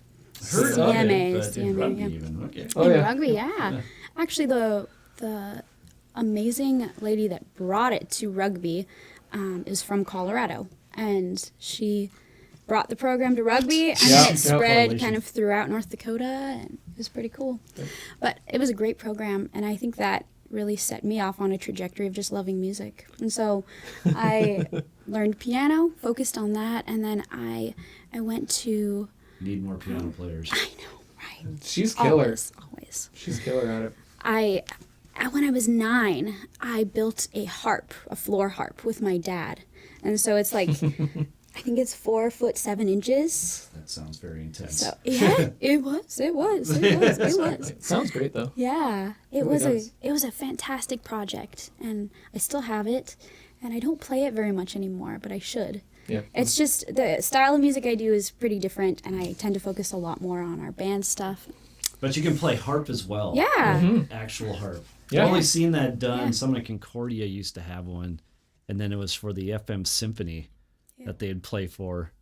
Heard of CMA, it, but in CMA, rugby yeah. even. Okay. Oh, in yeah. Rugby, yeah. Actually, the amazing lady that brought it to Rugby is from Colorado, and she brought the program to Rugby, and Yeah, then it spread correlation. kind of throughout North Dakota, and it was pretty cool. But it was a great program, and I think that really set me off on a trajectory of just loving music. And so I learned piano, focused on that, and then I went to, Need more piano players. I know, right? She's killer. Always. She's killer at it. When I was 9, I built a harp, a floor harp, with my dad. And so it's like, I think it's 4'7" That sounds very intense. So yeah, it was. Sounds great though. Yeah, it Really was does. it was a fantastic project, and I still have it, and I don't play it very much anymore, but I should. Yeah. It's just the style of music I do is pretty different, and I tend to focus a lot more on our band stuff. But you can play harp as well. Yeah. Actual harp. Yeah. I've only seen that done. Yeah. Someone at Concordia used to have one, and then it was for the FM Symphony that they'd play for.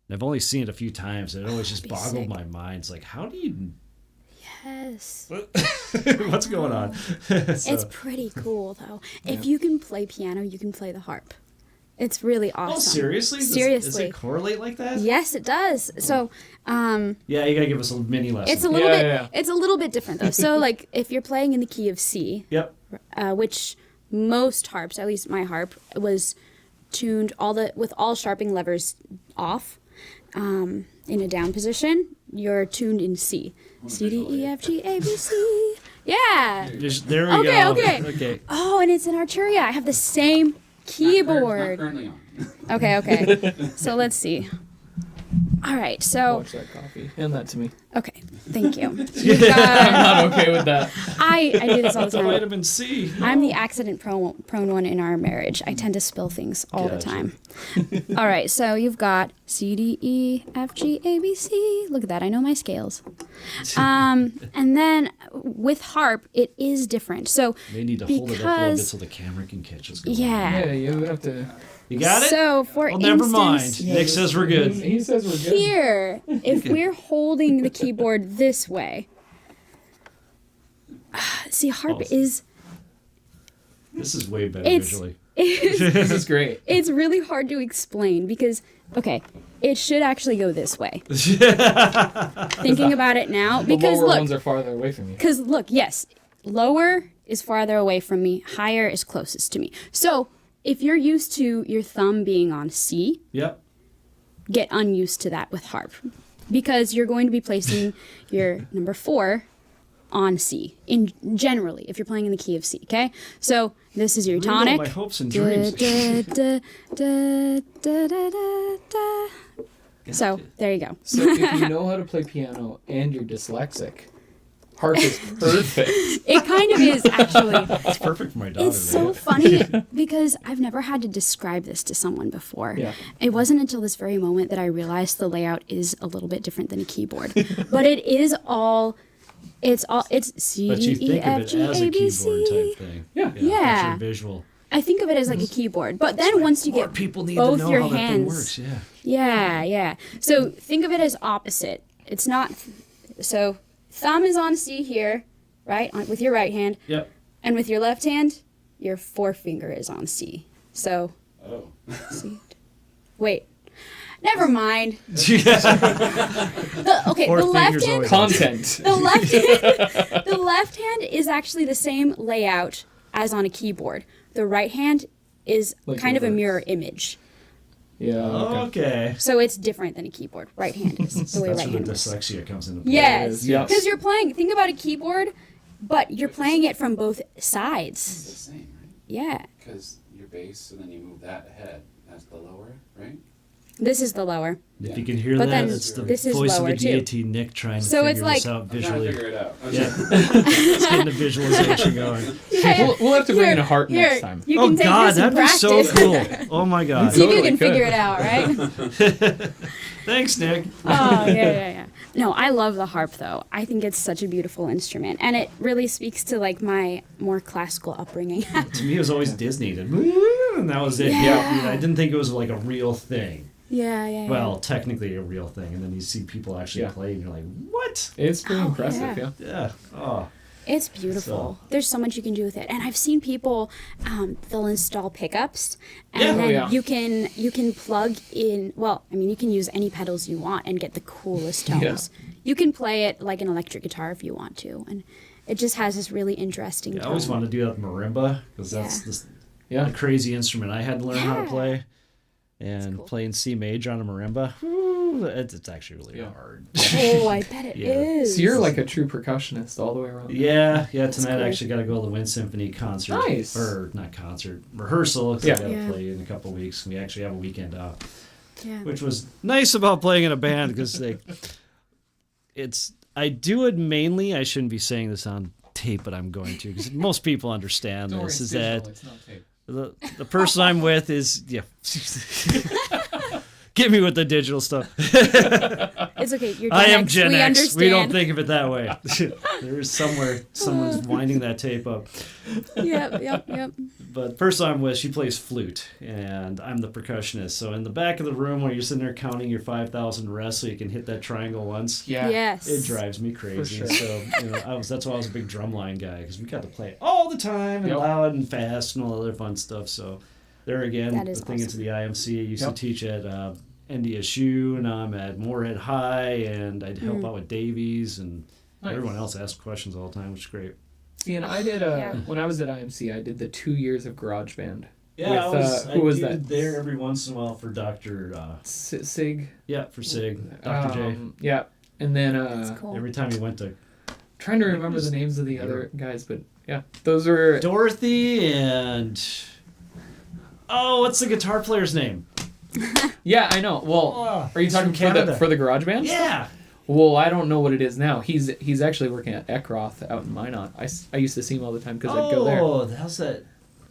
And I've only seen it a few times, and it always just be boggled sick. my mind. It's like, how do you... Yes. What's going on? It's pretty cool though. If you can play piano, you can play the harp. It's really awesome. Oh, seriously? Does Seriously. it correlate like that? Yes, it does. So, Yeah, you gotta give us a mini lesson. it's a little bit. Yeah. It's a little bit different though. So, like, if you're playing in the key of C, Yep. which most harps, at least my harp, was tuned with all sharpening levers off, in a down position. You're tuned in C. C, D, E, F, G, A, B, C. Yeah. There we go. Okay. Oh, and it's in Arturia. I have the same keyboard. Not currently on. Okay. So let's see. All right. So. Watch that coffee. Hand that to me. Okay. Thank you. I'm not okay with that. I do this all the The time. vitamin C. I'm the accident prone one in our marriage. I tend to spill things all the time. All right, so you've got C, D, E, F, G, A, B, C. Look at that. I know my scales. And then with harp, it is different. So They need to hold it up a little bit so the camera can catch us. Yeah, you have to. You got it? So for Well, never mind. instance, Nick says we're good. He says we're good. here, if we're holding the keyboard this way, see, harp is This is way better It's- visually. This is great. it's really hard to explain because it should actually go this way. Thinking about it now, The because lower look, ones are farther away from you. because look, yes, lower is farther away from me, higher is closest to me. So if you're used to your thumb being on C, Yep. get unused to that with harp, because you're going to be placing your number 4 on C in generally if you're playing in the key of C. Okay, so this is your Rekindle tonic. my hopes and dreams. So there you go. So if you know how to play piano and you're dyslexic, harp is perfect. It kind of is actually. It's perfect for my daughter. It's so funny because I've never had to describe this to someone before. Yeah. It wasn't until this very moment that I realized the layout is a little bit different than a keyboard. But it is all it's C, But you D, E, think of F, it G, as a A, B, keyboard C. type thing. Yeah. Yeah. That's your visual. I think of it as like a keyboard. But then once you More get people need both to know your how that thing hands. works. Yeah. Yeah. So think of it as opposite. It's not so thumb is on C here, right? With your right hand. Yep. And with your left hand, your forefinger is on C. So, Oh. C. Wait. Never mind. Yeah. The Fourth left finger's hand. always- Content. The left hand is actually the same layout as on a keyboard. The right hand is Like kind of a reverse. mirror image. Yeah. Okay. Okay. So it's different than a keyboard. Right hand is the way That's right where the hand is. dyslexia comes into play. Yes. Yeah. Because you're playing, think about a keyboard, but you're playing it from both sides. It's the same, right? Yeah. Because your bass, and then you move that ahead. That's the lower, right? This is the lower. If you can hear But that, then it's the this is voice of lower, the too. deity, Nick, trying to So figure it's like- this out I'm trying to visually. figure it out. Yeah. It's getting the visualization going. We'll have to bring in a harp Here, next time. You Oh can take God, this and that'd be so practice. cool. Oh my God. See if you Totally can could. figure it out, right? Thanks, Nick. Oh, yeah. No, I love the harp, though. I think it's such a beautiful instrument. And it really speaks to, like, my more classical upbringing. To me, it was always Disney. And that was it. Yeah. I mean, I didn't think it was like a real thing. Yeah. Well, technically a real thing. And then you see people actually Yeah. play and you're like, what? It's pretty Oh, impressive, yeah. yeah. Yeah. Oh. It's beautiful. There's so much you can do with it. And I've seen people, they'll install pickups, and Yeah. then Oh, yeah. you can plug in, well, I mean, you can use any pedals you want and get the coolest tones. You can play it like an electric guitar if you want to. And it just has this really interesting Yeah, I tone. always wanted to do that with marimba because that's Yeah. this Yeah. a crazy instrument I had to learn how to Yeah. play. And cool. playing C major on a marimba, whew, it's actually really Yeah. hard. Oh, I bet it is. Yeah. So you're like a true percussionist all the way around. Yeah, tonight cool. I actually got to go to the Wind Symphony concert. Nice. Or not concert, rehearsal, because I Yeah. got to Yeah. play in a couple of weeks. We actually have a weekend off, Yeah. which was nice about playing in a band because I do it mainly, I shouldn't be saying this on tape, but I'm going to because most people understand Don't worry, this, it's is digital, that it's not tape. the person I'm with is, yeah. Get me with the digital stuff. It's okay. You're Gen I am X. Gen we X. understand. We don't think of it that way. There's somewhere someone's winding that tape up. Yep. But first I'm with, she plays flute, and I'm the percussionist. So in the back of the room where you're sitting there counting your 5,000 rests so you can hit that triangle once, Yeah. Yes. it drives me crazy. sure. So that's why I was a big drumline guy, because we got to play it all the time and Yep. loud and fast and all the other fun stuff. So there again, That the is thing into awesome. the IMC. I used Yep. to teach at NDSU, and I'm at Moorhead High, and I'd Mm. help out with Davies, and Nice. everyone else asked questions all the time, which is great. See, and I did Yeah. when I was at IMC, I did the 2 years of GarageBand. Yeah, with, I who was do that? there every once in a while for Dr. Sig. Yeah, for Sig. Dr. J. Yeah, and then That's cool. Every time he went to trying to remember the names of the other guys, but yeah, those were Dorothy and what's the guitar player's name? Yeah, I know. Well, are you he's talking from Canada. for the garage band? Yeah. Well, I don't know what it is now. He's actually working at Eckroth out in Minot. I used to see him all the time because I'd go there. Oh, how's that?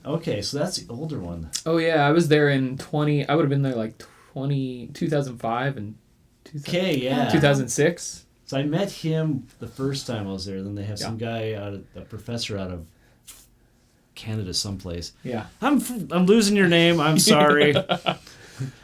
Okay, so that's the older one. Oh yeah, I was there in I would have been there like 2005 and 2006. So I met him the first time I was there. Then they have some guy a professor out of Canada someplace. Yeah. I'm losing your name. I'm sorry.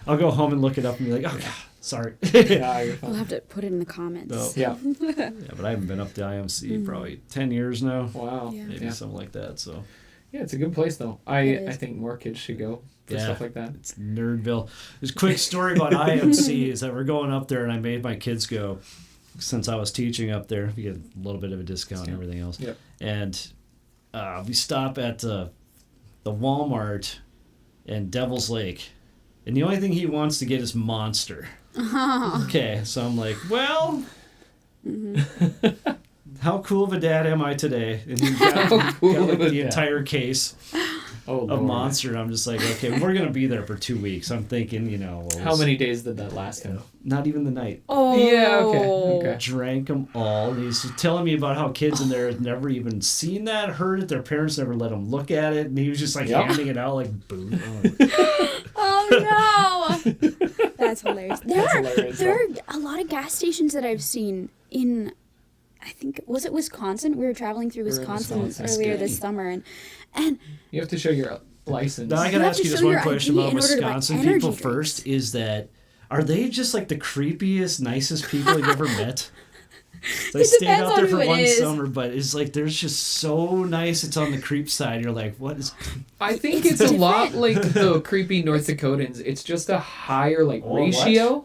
I'll go home and look it up and be like, oh, God, sorry. We'll have to put it in the comments. No. Yeah. Yeah, but I haven't been up to IMC probably 10 years now. Wow. Yeah. Maybe something like that. So Yeah, it's a good place though. I think more kids should go for stuff like that. It's Nerdville. There's a quick story about IMC is that we're going up there and I made my kids go since I was teaching up there. We get a little bit of a discount and everything else. Yep. And we stop at the Walmart in Devil's Lake. And the only thing he wants to get is Monster. Okay, so I'm like, well, how cool of a dad am I today? And he got like the entire case of Monster. And I'm just like, okay, we're going to be there for 2 weeks. I'm thinking, How many days did that last him? Not even the night. Oh. Yeah, okay. Drank them all. And he's telling me about how kids in there had never even seen that, heard it. Their parents never let them look at it. And he was just like handing it out like, boo. Oh, no. That's hilarious. There are a lot of gas stations that I've seen in, I think, was it Wisconsin? We were traveling through Wisconsin earlier this summer. And you have to show your license. Now I got to ask you just one question about Wisconsin people drinks. first. Is that, are they just like the creepiest, nicest people you've ever met? So I stayed out there for one summer, but it's like there's just so nice. It's on the creep side. You're like, what is? I think it's a lot like the creepy North Dakotans. It's just a higher ratio.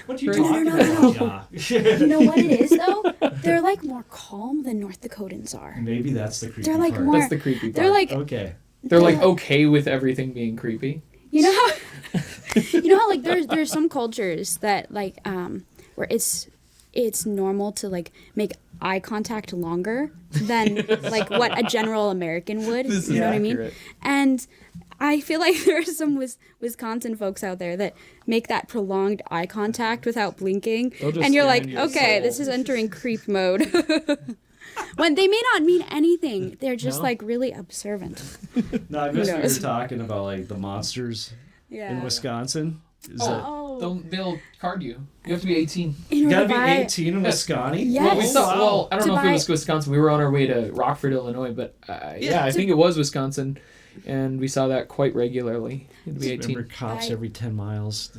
What are you talking about? You know what it is though? They're like more calm than North Dakotans are. Maybe that's the creepy They're like part. more. That's the creepy part. They're like okay. They're like okay with everything being creepy. You know how like there's some cultures that like where it's normal to like make eye contact longer than like what a general American would. You know what I mean? And I feel like there are some Wisconsin folks out there that make that prolonged eye contact without blinking, and you're like, okay, this is entering creep mode. When they may not mean anything, they're just like really observant. No, I missed what you were talking about, like the monsters in Wisconsin. They'll card you. You have to be 18. You gotta be 18 in Wisconsin? Yes. Well, I don't know if it was Wisconsin. We were on our way to Rockford, Illinois, but I think it was Wisconsin. And we saw that quite regularly. You had to be 18. Remember cops every 10 miles?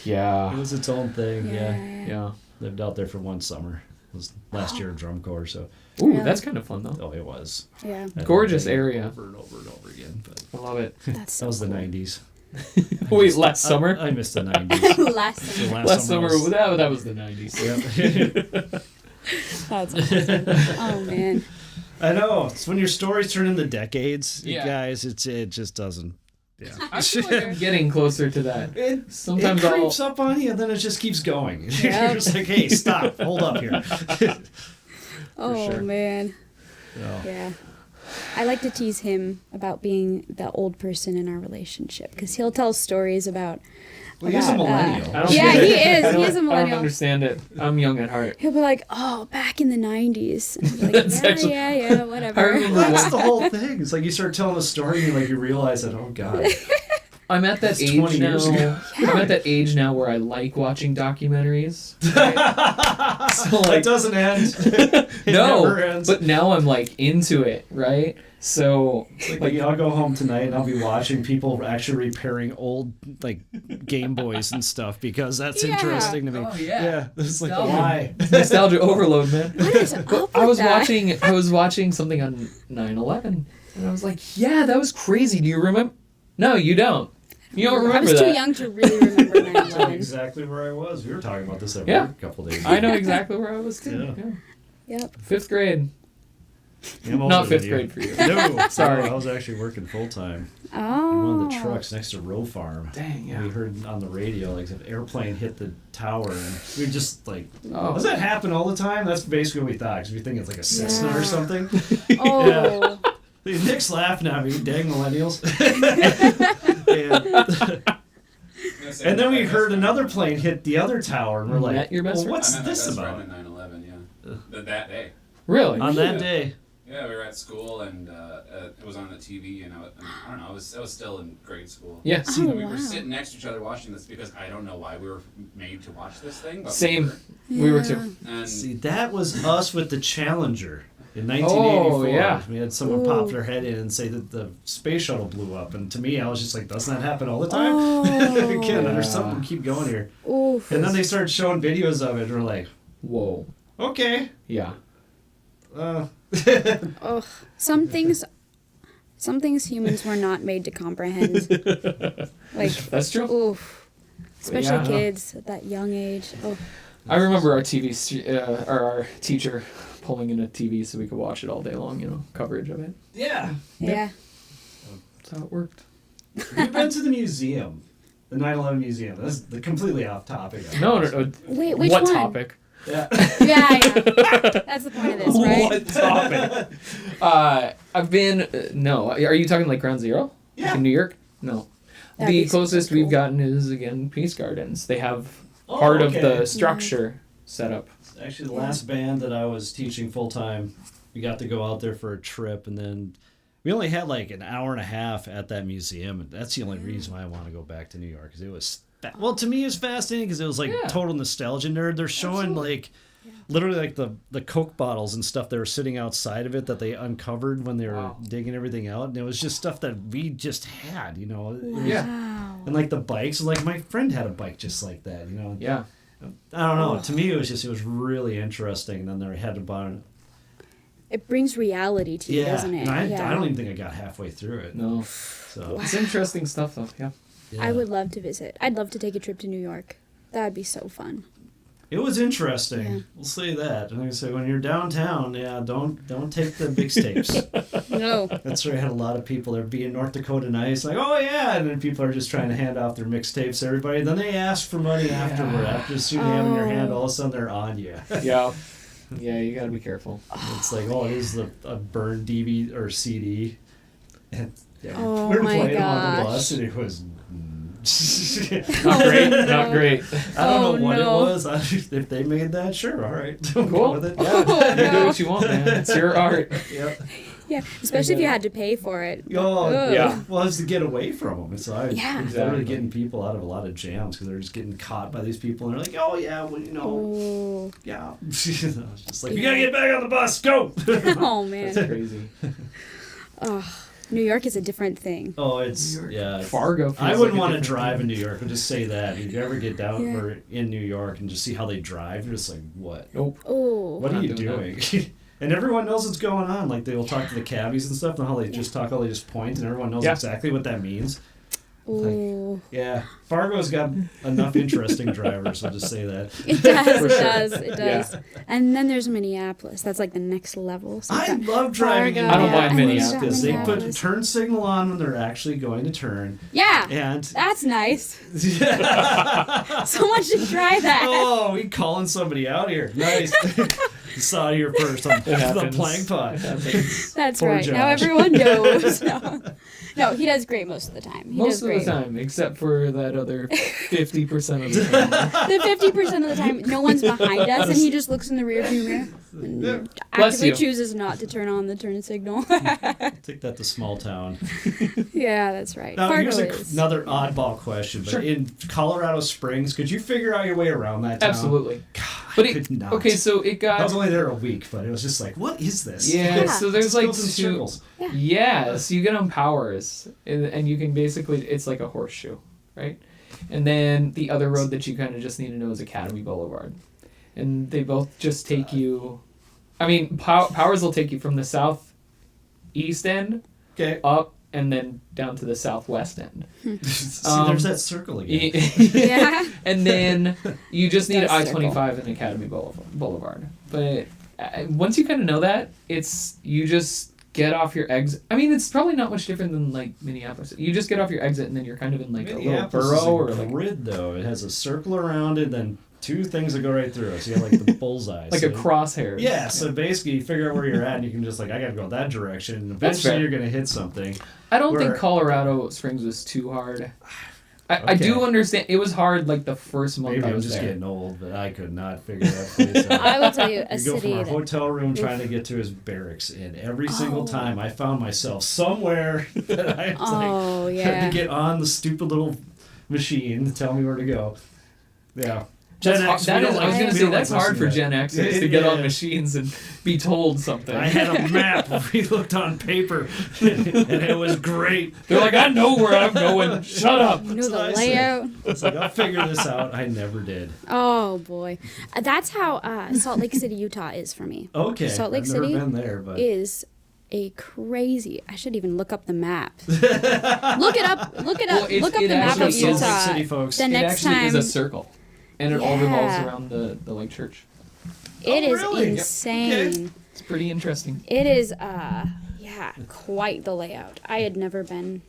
Yeah. It was its own thing, Yeah. Lived out there for one summer. It was last year in drum corps, so. Ooh, that's kind of fun, though. Oh, it was. Yeah. Gorgeous area. Over and over and over again. But I love it. That's so that was cool. the 90s. Wait, last summer? I missed the 90s. Last summer. That was the 90s. Yep. That's awesome. Oh man. I know. It's when your stories turn into decades, guys. It just doesn't. Yeah. I feel like I'm getting closer to that. Sometimes it creeps up on you, and then it just keeps going. You're just like, hey, stop, hold up here. Oh man. Yeah. I like to tease him about being the old person in our relationship because he'll tell stories about. Well, he's a millennial. He is. He is a millennial. I don't understand it. I'm young at heart. He'll be like, "Oh, back in the '90s." And I'll be like, yeah, whatever. That's the whole thing. It's like you start telling a story and you realize that, oh God. I'm at that age 20 now. years ago. I'm at that age now where I like watching documentaries. Right? So it doesn't end. It never ends. But now I'm into it, right? So I'll go home tonight and I'll be watching people actually repairing old Game Boys and stuff because that's interesting to me. Oh yeah. It's like why? Nostalgia overload, man. What is up with I was that? watching something on 9/11 and I was like, yeah, that was crazy. Do you remember? No, you don't. You don't remember that. I was too young to really remember 9/11. Exactly where I was. We were talking about this every couple days. I know exactly where I was too. Yeah. Yep. 5th grade. Yeah, I'm older Not than 5th you. grade for you. No, Sorry. I was actually working full time in Oh. one of the trucks next to Row Farm. Dang, yeah. We heard on the radio like an airplane hit the tower, and we were just like, Oh. does that happen all the time? That's basically what we thought, because we think it's like a Cessna Yeah. or something. Oh. Nick's laughing at me, dang millennials. and then we heard another plane hit the other tower, and we're like, Met your best well, friend? what's I met my this best about? friend in 9/11, yeah. That day. Really? On that Yeah. day. Yeah, we were at school and it was on the TV, and I don't know, I was still in grade school. Yeah. Oh, And we wow. were sitting next to each other watching this because I don't know why we were made to watch this thing. But Same. We were too. And See, that was us with the Challenger. In 1984, Oh, yeah. we had someone Ooh. pop their head in and say that the space shuttle blew up. And to me, I was just like, doesn't that happen all the time? Oh. I can't Yeah. understand something. Keep going here. Oof. And then they started showing videos of it, and we're like, Whoa. okay. Yeah. Ugh. Some things humans were not made to comprehend. Like, That's true. oof. Especially Yeah. kids at that young age. Oh. I remember our our teacher pulling in a TV so we could watch it all day long, coverage of it. Yeah. Yeah. That's how it worked. We've been to the museum, the 9/11 museum. That's completely off topic. No. Wait, which what one? topic? Yeah. Yeah. That's the point of this, right? What topic? I've been. No. Are you talking like Ground Zero? Yeah. Like in New York? No. That'd The be super closest cool. we've gotten is, again, Peace Gardens. They have Oh, part of okay. the structure set up. Actually, the last band that I was teaching full time, we got to go out there for a trip, and then we only had like an hour and a half at that museum, and that's the only reason why I want to go back to New York, because it was well, to me, it was fascinating because it was like Yeah. total nostalgia nerd. They're showing like literally like the Coke bottles and stuff that were sitting outside of it that they uncovered when they were Wow. digging everything out, and it was just stuff that we just had, It was- Yeah. Wow. and like the bikes, like my friend had a bike just like that, Yeah. I don't know. To me, it was really interesting. And then they had to buy. It brings reality to you, doesn't it? and I Yeah. don't even think I got halfway through it. No. So It's interesting stuff, though. Yeah. yeah. I would love to visit. I'd love to take a trip to New York. That'd be so fun. It was interesting. Yeah. We'll say that. And like I say, when you're downtown, don't take the mixtapes. No. That's where I had a lot of people. There'd be in North Dakota Nice, like, oh yeah, and then people are just trying to hand off their mixtapes to everybody. Then they ask for money afterward. After as soon as you have it in your hand, all of a sudden they're on you. Yeah. Yeah, you gotta be careful. It's like, oh, it is a burned DVD or CD. And yeah, Oh we were my playing it on the gosh. bus, and it was. Not great. Not great. I don't Oh, know what no. it was. If they made that, sure, all right. Go Cool. with it. Yeah. Oh, You do no. what you want, man. It's your art. Yep. Yeah, especially if you had to pay for it. Oh, Ugh. Yeah. Well, it's to get away from them. So I Yeah. was Exactly. literally getting people out of a lot of jams because they're just getting caught by these people, and they're like, oh yeah, well Oh. yeah. I was just like, you gotta get back on the bus, go. Oh That's man. crazy. New York is a different thing. Oh, it's New York. yeah. it's- Fargo. I feels wouldn't like a want to different drive thing. in New York. I'll just say that. If you ever get down Yeah. or in New York and just see how they drive, you're just like, what? Nope. Oh. What are Not you doing doing? And everyone knows what's going on. Like, they will talk to the cabbies and stuff, and how they just talk, how they just point, and everyone knows Yeah. exactly what that means. Ooh. Yeah, Fargo's got enough interesting drivers, I'll just say that. It does. For It sure. does. It does. And then there's Minneapolis. That's like the next level. So I that- love driving in Fargo, I don't mind Minneapolis Minneapolis. because they put Minneapolis. turn signal on when they're actually going to turn. Yeah. And That's nice. Someone should try that. oh, we calling somebody out here. Nice. You saw it here first on the happens. Plank Pod. It happens. That's Poor right. Josh. Now everyone knows. No, he does great most of the time. He Most does of great. the time, except for that other 50% of the time. The 50% of the time, no one's behind us, and he just looks in the rearview mirror and Bless actively you. chooses not to turn on the turn signal. Take that to small town. Yeah, that's right. Now, Fargo here's is. another oddball question. But Sure. in Colorado Springs, could you figure out your way around that town? Absolutely. God, But I could not. okay, so it I was got only there a week, but it was just like, what is this? yeah. Yeah. So there's Just like goes in two. circles. Yeah, so you get on powers, and you can basically it's like a horseshoe, right? And then the other road that you kind of just need to know is Academy Boulevard, and they both just take you. I mean, powers will take you from the southeast end Okay. up and then down to the southwest end. See, there's that circle again. Yeah. And then you just need Does I-25 and Academy Boulevard. But once you kind of know that, you just get off your exit. I mean, it's probably not much different than like Minneapolis. You just get off your exit and then you're kind of in like a little borough or like a grid though. It has a circle around it, then two things that go right through it. So you have like the bullseye. like a crosshair. Yeah, so basically you figure out where you're at and you can just like, I gotta go that direction, and eventually you're gonna hit something. I don't think Colorado Springs was too hard. I do understand. It was hard like the first month Maybe I was I'm just there. getting old, but I could not figure that place out. I will tell you, a You go city from our that hotel room trying to get to his barracks, and every single time I found myself somewhere that I had to get on the stupid little machine to tell me where to go. Yeah. Gen X, I was going to say, that's hard for Gen X to get on machines and be told something. I had a map. We looked on paper, and it was great. They're like, I know where I'm going. Shut up. you know the layout. It's like, I'll figure this out. I never did. Oh boy, that's how Salt Lake City, Utah is for me. Okay. Salt Lake I've City never been there, but is a crazy. I should even look up the map. Look it up. Look up the map of Salt Utah. Lake City, folks. The next it actually time is a circle, and it all revolves around the like church. It is really? insane. Okay. It's pretty interesting. It is quite the layout. I had never been.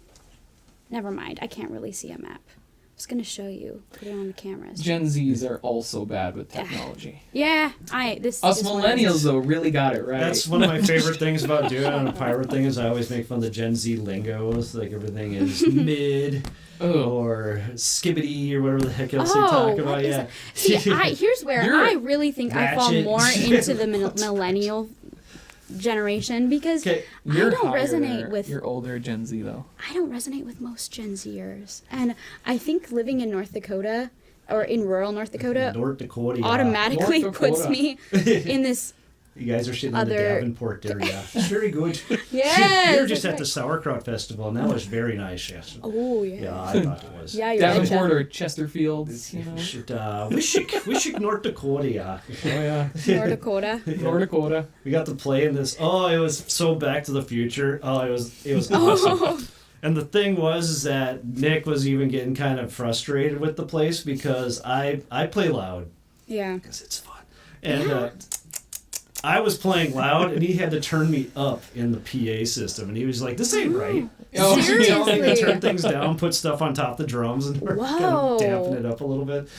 Never mind. I can't really see a map. I was gonna show you. Put it on the cameras. Gen Zs are also bad with technology. Yeah, Us millennials though really got it right. That's one of my favorite things about doing on a pirate thing is I always make fun of the Gen Z lingos. Like everything is mid or skibbity or whatever the heck else they talk about. Yeah. See, here's where I really think I fall ratchet. more into the millennial generation because I don't resonate with. You're older Gen Z though. I don't resonate with most Gen Zers, and I think living in North Dakota or in rural North Dakota automatically puts me in this. You guys are sitting in the Davenport area. It's very good. Yes. We were just at the Sauerkraut Festival, and that was very nice. Yes. Oh yeah. Yeah, I thought it was. Yeah, you're Davenport right, or Chesterfield. You know? Wishik, North Dakota. Yeah. Oh yeah. North Dakota. North Dakota. We got to play in this. Oh, it was so Back to the Future. Oh, it was awesome. And the thing was is that Nick was even getting kind of frustrated with the place because I play loud. Yeah. Because it's fun. And I was playing loud, and he had to turn me up in the PA system. And he was like, this ain't right. Oh, seriously? To turn things down, put stuff on top of the drums, and we're kind of dampen it up a little bit.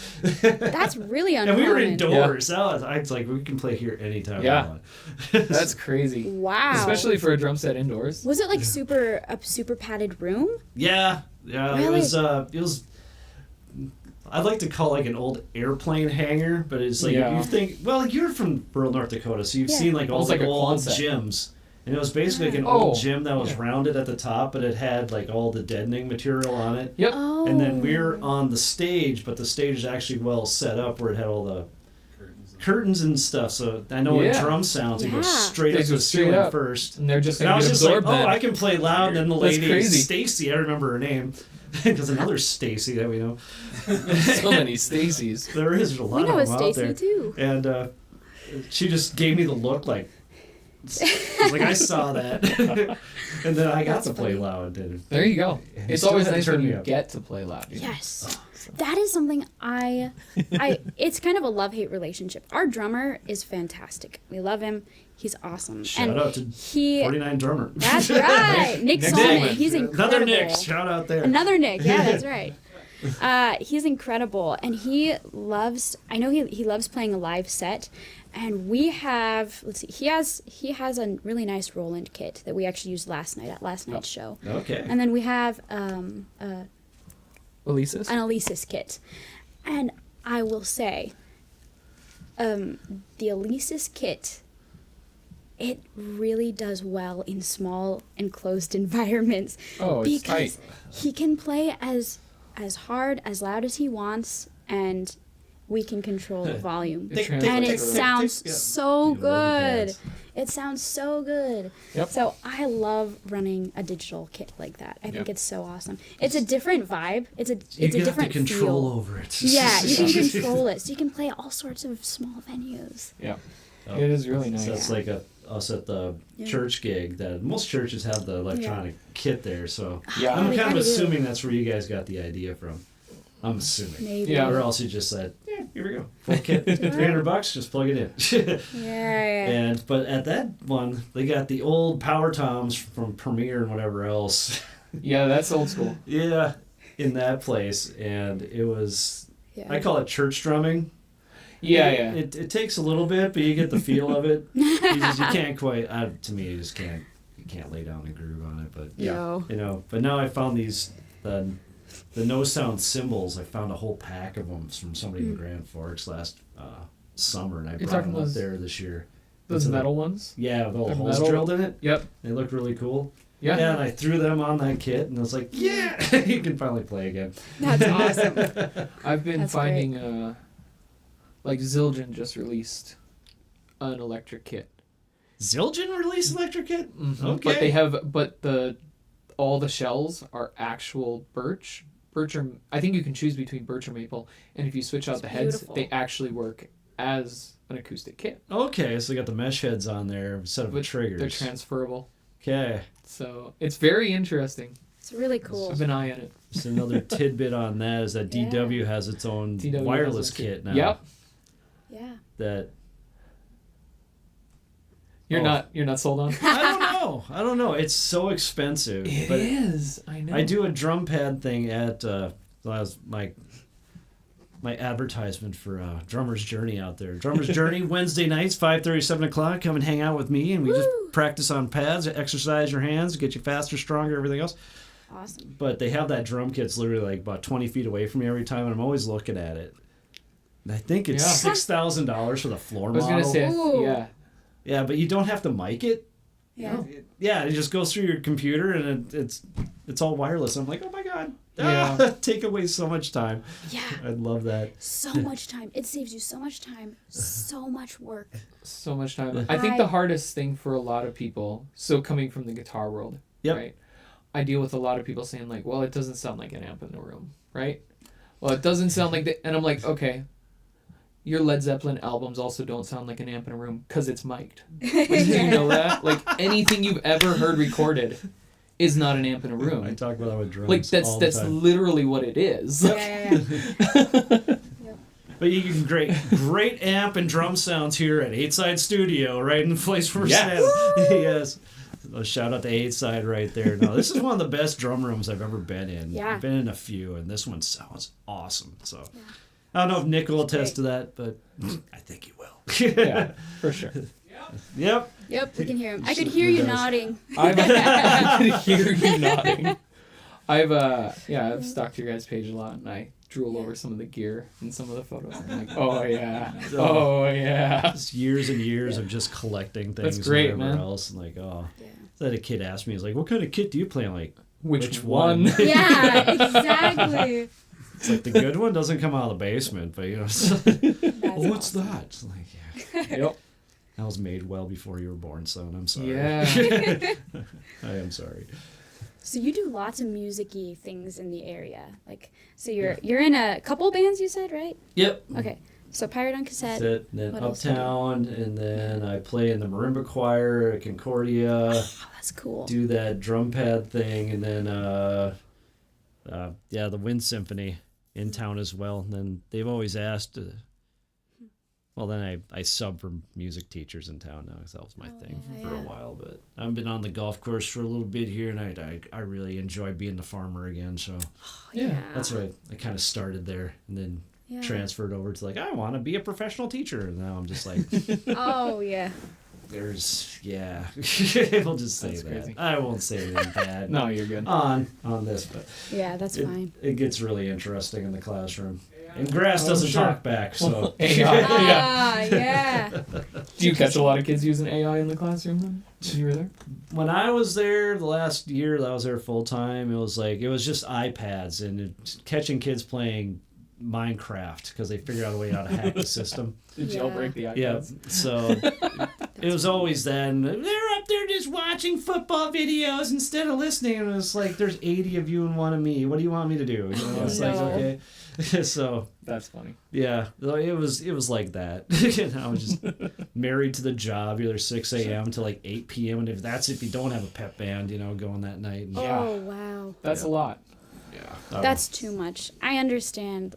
That's really uncommon. And we were indoors. Yeah. I was like, we can play here anytime we want. That's crazy. Wow. Especially for a drum set indoors. Was it like a super padded room? Yeah. Really? It was. I'd like to call it like an old airplane hangar, but it's like you think. Well, you're from rural North Dakota, so you've seen like all the old gyms, and it was basically like an old gym that was rounded at the top, but it had like all the deadening material on it. Yep. Oh. And then we're on the stage, but the stage is actually well set up where it had all the curtains and stuff. So I know when drum sounds, it goes straight up to the ceiling first. And they're just And I going was to get just like, absorbed. I can play loud. And then the That's lady, crazy. Stacy, I remember her name. Because another Stacy that we know. So many Stacys. There is a lot We know of a them out Stacy there. too. And she just gave me the look like, I saw that. And then I got to play loud. There you go. It's still always had to nice turn when me you up. get to play loud. You know? Yes. That is something it's kind of a love-hate relationship. Our drummer is fantastic. We love him. He's awesome. Shout out to 49 drummer. That's right. Nick Solomon. He's incredible. Another Nick. Shout out there. Another Nick. Yeah, that's right. He's incredible, and he loves. I know he loves playing a live set, and we have. Let's see. He has a really nice Roland kit that we actually used last night at last night's show. Okay. And then we have Elisa's? an Elisa's kit, and I will say, the Elisa's kit. It really does well in small enclosed environments Oh, it's because tight. he can play as hard, as loud as he wants, and we can control the volume. It And translates it really sounds Yeah. so You love the good. dance. It sounds so good. Yep. So I love running a digital kit like that. I think Yep. it's so awesome. It's a different vibe. It's a You got different the control feel. over it. Yeah, you can control it. So you can play all sorts of small venues. Yeah. Oh. It is really nice. So it's like us at the church gig that most churches have the electronic kit there. So Yeah. I'm They kind of kinda do. assuming that's where you guys got the idea from. I'm assuming. Maybe. Yeah. Or else you just said, here we go. Full kit, $300, just plug it in. Yeah. But at that one, they got the old power toms from Premiere and whatever else. Yeah, that's old school. Yeah, in that place, and it was. Yeah. I call it church drumming. Yeah, It takes a little bit, but you get the feel of it. You can't quite. To me, you just can't. You can't lay down a groove on it, but No. you know. But now I found these the no sound cymbals. I found a whole pack of them from somebody in the Grand Forks last summer, and I brought them up there this year. Those metal ones? Yeah, with all the They're holes metal? drilled in it. Yep. They look really cool. Yeah. Yeah, and I threw them on that kit, and I was like, yeah, you can finally play again. That's awesome. I've been That's finding, like Zildjian just released an electric kit. Zildjian released electric kit? Mm-hmm. Okay. But all the shells are actual birch. Birch or I think you can choose between birch or maple, and if you switch out the heads, beautiful. they actually work as an acoustic kit. Okay, so they got the mesh heads on there instead of the triggers. They're transferable. Okay. So it's very interesting. It's really cool. I've been eyeing it. Just another tidbit on that is that Yeah. DW has its own DW wireless has its kit now. Yep. Yeah. That You're not sold on? I don't know. It's so expensive. It but is. I know. I do a drum pad thing at my advertisement for Drummer's Journey out there. Drummer's Journey, Wednesday nights, 5:30, 7 o'clock. Come and hang out with me, and we just practice on pads, exercise your hands, get you faster, stronger, everything else. Awesome. But they have that drum kit's literally like about 20 feet away from me every time, and I'm always looking at it. And I think it's $6,000 for the floor I was model. going to say, Ooh. yeah. Yeah, but you don't have to mic it. Yeah. Yeah, it just goes through your computer, and it's all wireless. I'm like, oh my god, Yeah. take away so much time. Yeah. I'd love that. So much time. It saves you so much time, so much work. So much time. I think the hardest thing for a lot of people, so coming from the guitar world, Yep. right? I deal with a lot of people saying like, well, it doesn't sound like an amp in the room, right? Well, it doesn't sound like that. And I'm like, okay, your Led Zeppelin albums also don't sound like an amp in a room because it's mic'd. Like, do you know that? Like anything you've ever heard recorded is not an amp in a room. I talk about that with drums. Like that's all the time. literally what it is. Yeah. But you can great amp and drum sounds here at 8-Side Studio, right in the place where we're Yes. standing. Yes. A shout out to 8-Side right there. No, this is one of the best drum rooms I've ever been in. Yeah. I've been in a few, and this one sounds awesome. So I don't know if Nick will attest to that, but I think he will. Yeah, for sure. Yep. Yep, we can hear him. I could hear you nodding. I could hear you nodding. I've stalked your guys' page a lot, and I drool over some of the gear and some of the photos. I'm like, oh yeah. Just years and years of just collecting things. That's great, and whatever man. else. And like, Yeah. Then a kid asked me, he's like, what kind of kit do you play? I'm like, Which one? one? Yeah, exactly. It's like the good one doesn't come out of the basement, but you know, it's like, That's what's awesome. that? It's like, yeah. Yep. That was made well before you were born, son. I'm sorry. Yeah. I am sorry. So you do lots of music-y things in the area. Like, so you're in a couple bands, you said, right? Yep. Okay. So Pirate on Cassette. That's it. And then What else do you do? Uptown, and then I play in the marimba choir at Concordia. Oh, that's cool. Do that drum pad thing, and then the Wind Symphony in town as well. And then they've always asked. Well, then I sub for music teachers in town now, because that was my thing for a while. But I've been on the golf course for a little bit here, and I really enjoy being the farmer again. So Yeah. that's right. I kind of started there, and then transferred over to like, I want to be a professional teacher, and now I'm just like, Oh, yeah. we'll just say That's that. crazy. I won't say anything bad. No, you're good. on this, but Yeah, that's fine. it gets really interesting in the classroom. And grass doesn't sure. talk back, so AI. Ah, yeah. Do you catch a lot of kids using AI in the classroom then? When you were there? when I was there the last year that I was there full time, it was just iPads and catching kids playing Minecraft because they figured out a way how to hack the system. To jailbreak the iPads? Yeah, so it was always then they're up there just watching football videos instead of listening, and it's like there's 80 of you and one of me. What do you want me to do? You know, it's like No. okay, so That's funny. yeah, it was like that. And I was just married to the job, either 6 a.m. to like 8 p.m. and if you don't have a pep band, going that night. And, Yeah. Oh, wow. That's a lot. yeah, That's too much. I understand.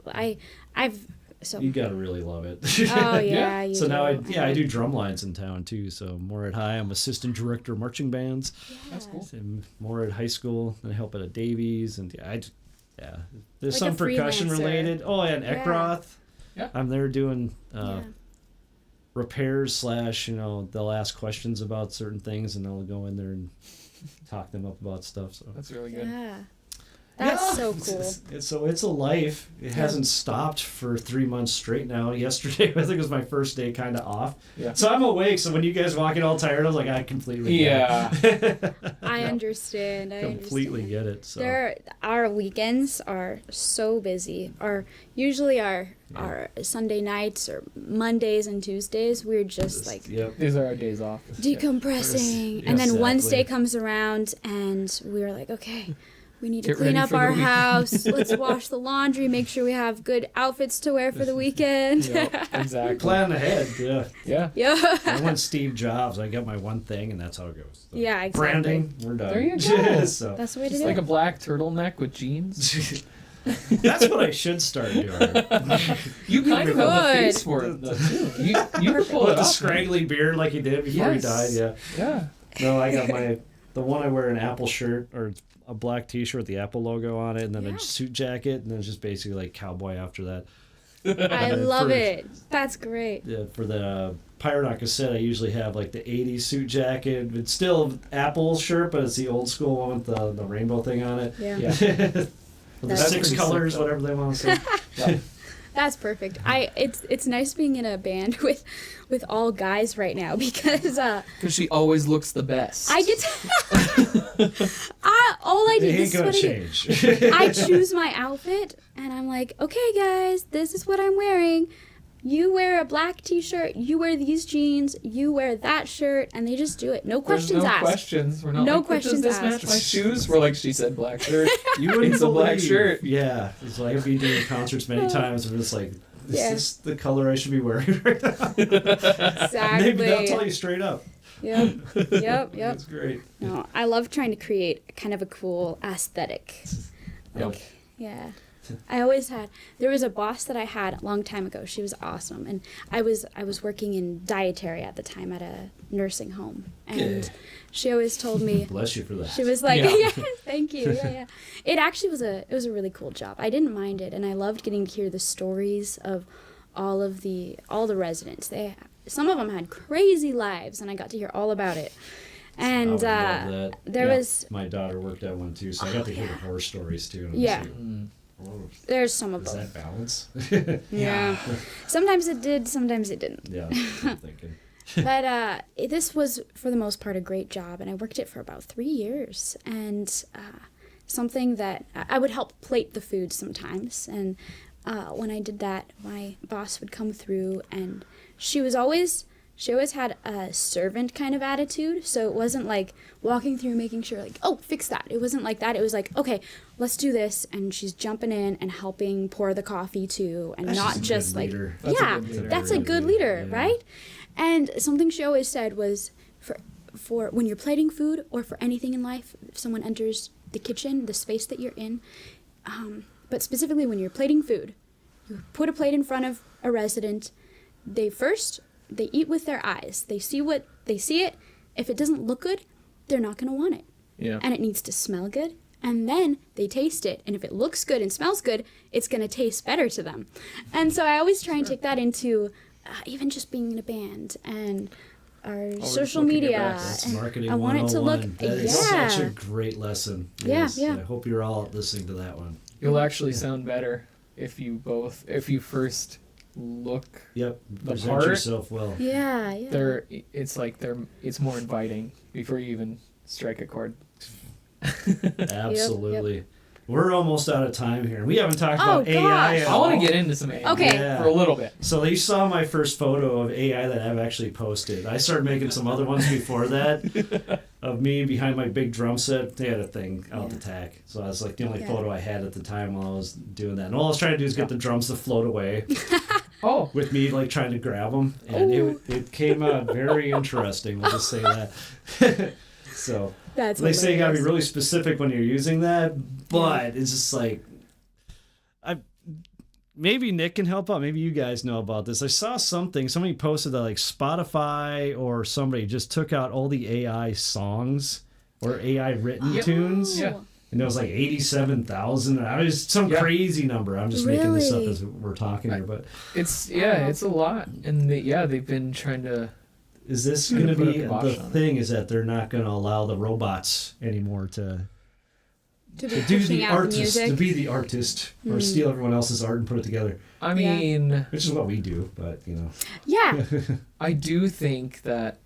So You gotta really love it. oh yeah, you So now I do. do drum lines in town too. So more at high, I'm assistant director of marching bands. That's cool. And more at high school, and I help at a Davies, and there's Like some a percussion freelancer. related. Oh, and Yeah. Ekroth. Yeah. I'm there doing Yeah. repairs / they'll ask questions about certain things, and I'll go in there and talk them up about stuff. So That's really good. Yeah. That's so cool. It's a life. It hasn't stopped for 3 months straight now. Yesterday, I think, was my first day kind of off. Yeah. So I'm awake. So when you guys walk in all tired, I was like, I completely get it. I understand. I Completely understand. get it. So Our weekends are so busy. Usually our Sunday nights or Mondays and Tuesdays, we're just like yep. These are our days off. decompressing. Yeah, And then exactly. Wednesday comes around and we're like, okay, we need to Get clean ready up for the our weekend. house. Let's wash the laundry, make sure we have good outfits to wear for the weekend. Yep, exactly. Plan ahead. Yeah. Yeah. Yeah. I went Steve Jobs. I got my one thing, and that's how it goes. So Yeah, exactly. Branding, we're done. There you go. So That's the way to Just do like a it. black turtleneck with jeans. that's what I should start doing. You kind of have a Good. face for it, though, too. You were pulled With it the off. scraggly beard like he did before Yes. he died. Yeah. Yeah. No, I got the one I wear an Apple shirt or a black T-shirt with the Apple logo on it, and then Yeah. a suit jacket, and then it's just basically like cowboy after that. I love For- it. That's great. Yeah, for the Pirate on Cassette, I usually have like the 80s suit jacket. It's still Apple shirt, but it's the old school one with the rainbow thing on it. Yeah. Yeah. With the That's 6 pretty colors, sick, though. whatever they want to say. Yeah. That's perfect. It's nice being in a band with all guys right now because Because she always looks the best. I get to all I do It this ain't is gonna what I do. change. I choose my outfit and I'm like, okay guys, this is what I'm wearing. You wear a black t-shirt, you wear these jeans, you wear that shirt, and they just do it. No There's questions no asked. questions. We're not No like, questions does this match asked. my shoes? We're like, she said black shirt. You wouldn't It's a black believe- shirt. Yeah, it's like I've been doing concerts many times, and it's like, is Yeah. this the color I should be wearing right now? Exactly. Maybe they'll tell you straight up. Yep. Yep. That's great. No, I love trying to create kind of a cool aesthetic. Yep. Like, yeah. There was a boss that I had a long time ago. She was awesome. And I was working in dietary at the time at a nursing home. And Yeah. she always told me, Bless you for that. she was like, Yeah. yeah, thank you. Yeah. It actually was a really cool job. I didn't mind it. And I loved getting to hear the stories of all the residents. Some of them had crazy lives and I got to hear all about it. And I would love that. there Yeah. was My daughter worked at one too, so I got to hear the horror stories too. And I'm Yeah. just like, oh, there's some of is both. that balance? Yeah. Sometimes it did, sometimes it didn't. Yeah, I'm thinking. But this was, for the most part, a great job, and I worked it for about 3 years. And something that I would help plate the food sometimes. And when I did that, my boss would come through, and she always had a servant kind of attitude. So it wasn't like walking through making sure like, oh, fix that. It wasn't like that. It was like, okay, let's do this. And she's jumping in and helping pour the coffee too. And That's not just a just good like, leader. That's a yeah, good leader. that's a Very good good leader, leader, yeah. right? And something she always said was for when you're plating food or for anything in life, if someone enters the kitchen, the space that you're in, but specifically when you're plating food, you put a plate in front of a resident. They eat with their eyes. They see it. If it doesn't look good, they're not going to want it. Yeah. And it needs to smell good. And then they taste it. And if it looks good and smells good, it's going to taste better to them. And so I always try and take that into even just being in a band and our social looking your media. best. That's And marketing I want it to look, 101. That is yeah. such a great lesson. Yeah, Yes. yeah. I hope you're all listening to that one. You'll actually sound better if you first look. Yep. The Present part- yourself well. Yeah. It's more inviting before you even strike a chord. Absolutely. We're almost out of time here. We haven't talked Oh, about AI at gosh. I want all. to get into some AI Okay. Yeah. for a little bit. So you saw my first photo of AI that I've actually posted. I started making some other ones before that of me behind my big drum set. They had a thing out the tack. So I was like the only Yeah. photo I had at the time while I was doing that. And all I was trying to do is get the drums to float away Oh, with me like trying to grab them. And it came out very interesting. We'll just say that. So That's they say you gotta be hilarious. really specific when you're using that, but it's just like maybe Nick can help out. Maybe you guys know about this. I saw somebody posted that like Spotify or somebody just took out all the AI songs or AI written tunes. Yeah. And it was like 87,000. I was some crazy number. I'm just making this up as we're talking here, but it's it's a lot. And they've been trying to. Is this going to be the thing? It. Is that they're not going to allow the robots anymore to be do the out artist, music. to be the artist, or steal everyone else's art and put it together? I mean, which is what we do, but you know. Yeah. I do think that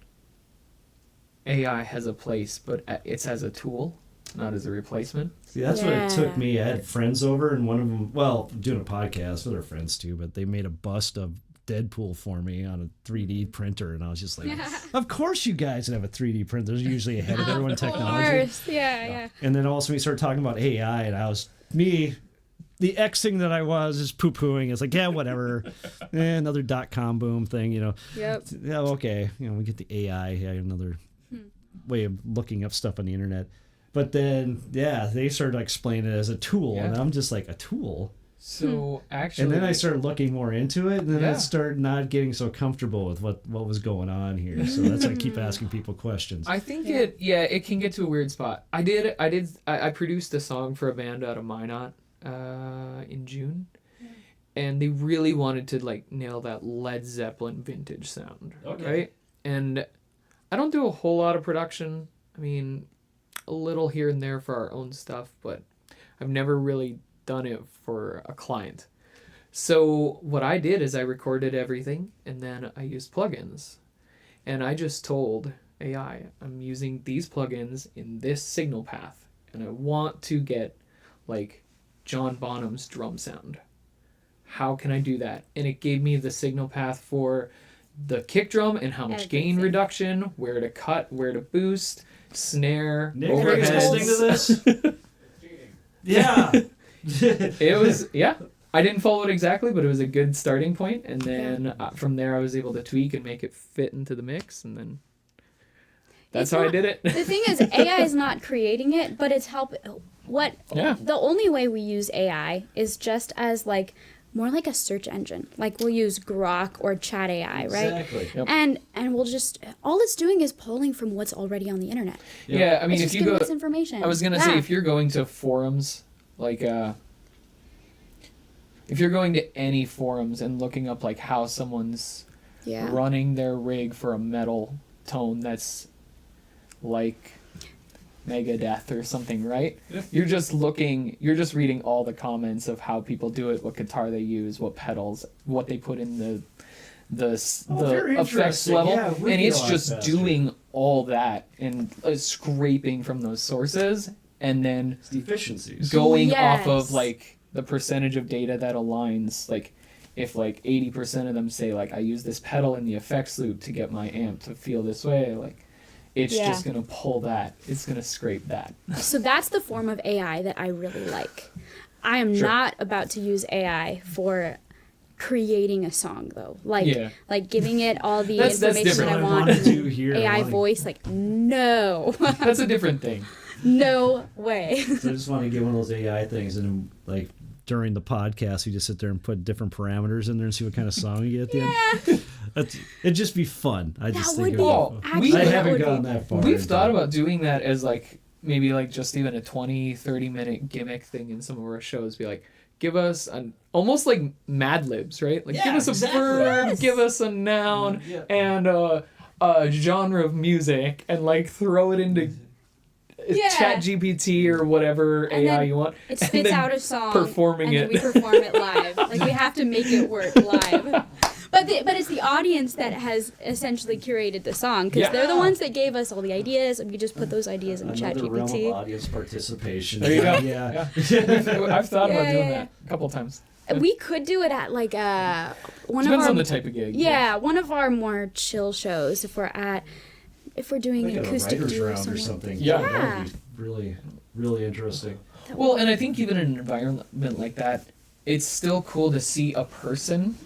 AI has a place, but it's as a tool, not as a replacement. See, that's what it took me. I had friends over, and one of them, well, doing a podcast with our friends too, but they made a bust of Deadpool for me on a 3D printer, and I was just like, of course you guys have a 3D printer. They're usually ahead of everyone in technology. Of course. Yeah. And then also we started talking about AI, and I was, the X-ing that I was is poo-pooing. It's like, yeah, whatever. Another .com boom thing, you know. Yep. Yeah, okay. You know, we get the AI, another way of looking up stuff on the internet. But then, they started explaining it as a tool, and I'm just like, a tool? So actually, and then I started looking more into it, and then I started not getting so comfortable with what was going on here. So that's why I keep asking people questions. I think it can get to a weird spot. I produced a song for a band out of Minot in June, and they really wanted to like nail that Led Zeppelin vintage sound, right? And I don't do a whole lot of production. I mean, a little here and there for our own stuff, but I've never really done it for a client. So what I did is I recorded everything, and then I used plugins, and I just told AI, I'm using these plugins in this signal path, and I want to get like John Bonham's drum sound. How can I do that? And it gave me the signal path for the kick drum and how much gain reduction, where to cut, where to boost, snare, Nick, are you listening to this? Yeah. It was, I didn't follow it exactly, but it was a good starting point, and then from there I was able to tweak and make it fit into the mix, and then that's how I did it. The thing is, AI is not creating it, but it's the only way we use AI is just as like more like a search engine. Like we'll use Grok or Chat AI, right? Exactly. Yep. And we'll just, all it's doing is pulling from what's already on the internet. Yeah, I mean, it's if you go, us information. I was gonna say, if you're going to forums, like if you're going to any forums and looking up like how someone's running their rig for a metal tone that's like Megadeth or something, right? Yeah. You're just reading all the comments of how people do it, what guitar they use, what pedals, what they put in the effects level, and it's just doing all that and scraping from those sources, and then it's the efficiencies going off of like the percentage of data that aligns. Like if like 80% of them say like I use this pedal in the effects loop to get my amp to feel this way, like it's just going to pull that. It's going to scrape that. So that's the form of AI that I really like. I am not about to use AI for creating a song, though. Like giving it all the information I want. AI voice, like, no. That's a different thing. No way. So I just want to get one of those AI things, and like during the podcast, we just sit there and put different parameters in there and see what kind of song you get at the end. It'd just be fun. I just think I haven't gone that far. We've thought about doing that as like maybe like just even a 20-30 minute gimmick thing in some of our shows. Be like, give us almost like Mad Libs, right? Like give us a verb, give us a noun, and a genre of music, and like throw it into Chat GPT or whatever and AI you want. It spits out a song, performing and then we perform it live. Like we have to make it work live. But it's the audience that has essentially curated the song, because they're the ones that gave us all the ideas, and we just put those ideas in Chat GPT. Realm of audience participation. There you go. I've thought about doing that a couple times. We could do it at like Depends on the type of gig. Yeah, one of our more chill shows. If we're doing like acoustic duo or something. That would be really, really interesting. Well, and I think even in an environment like that, it's still cool to see a person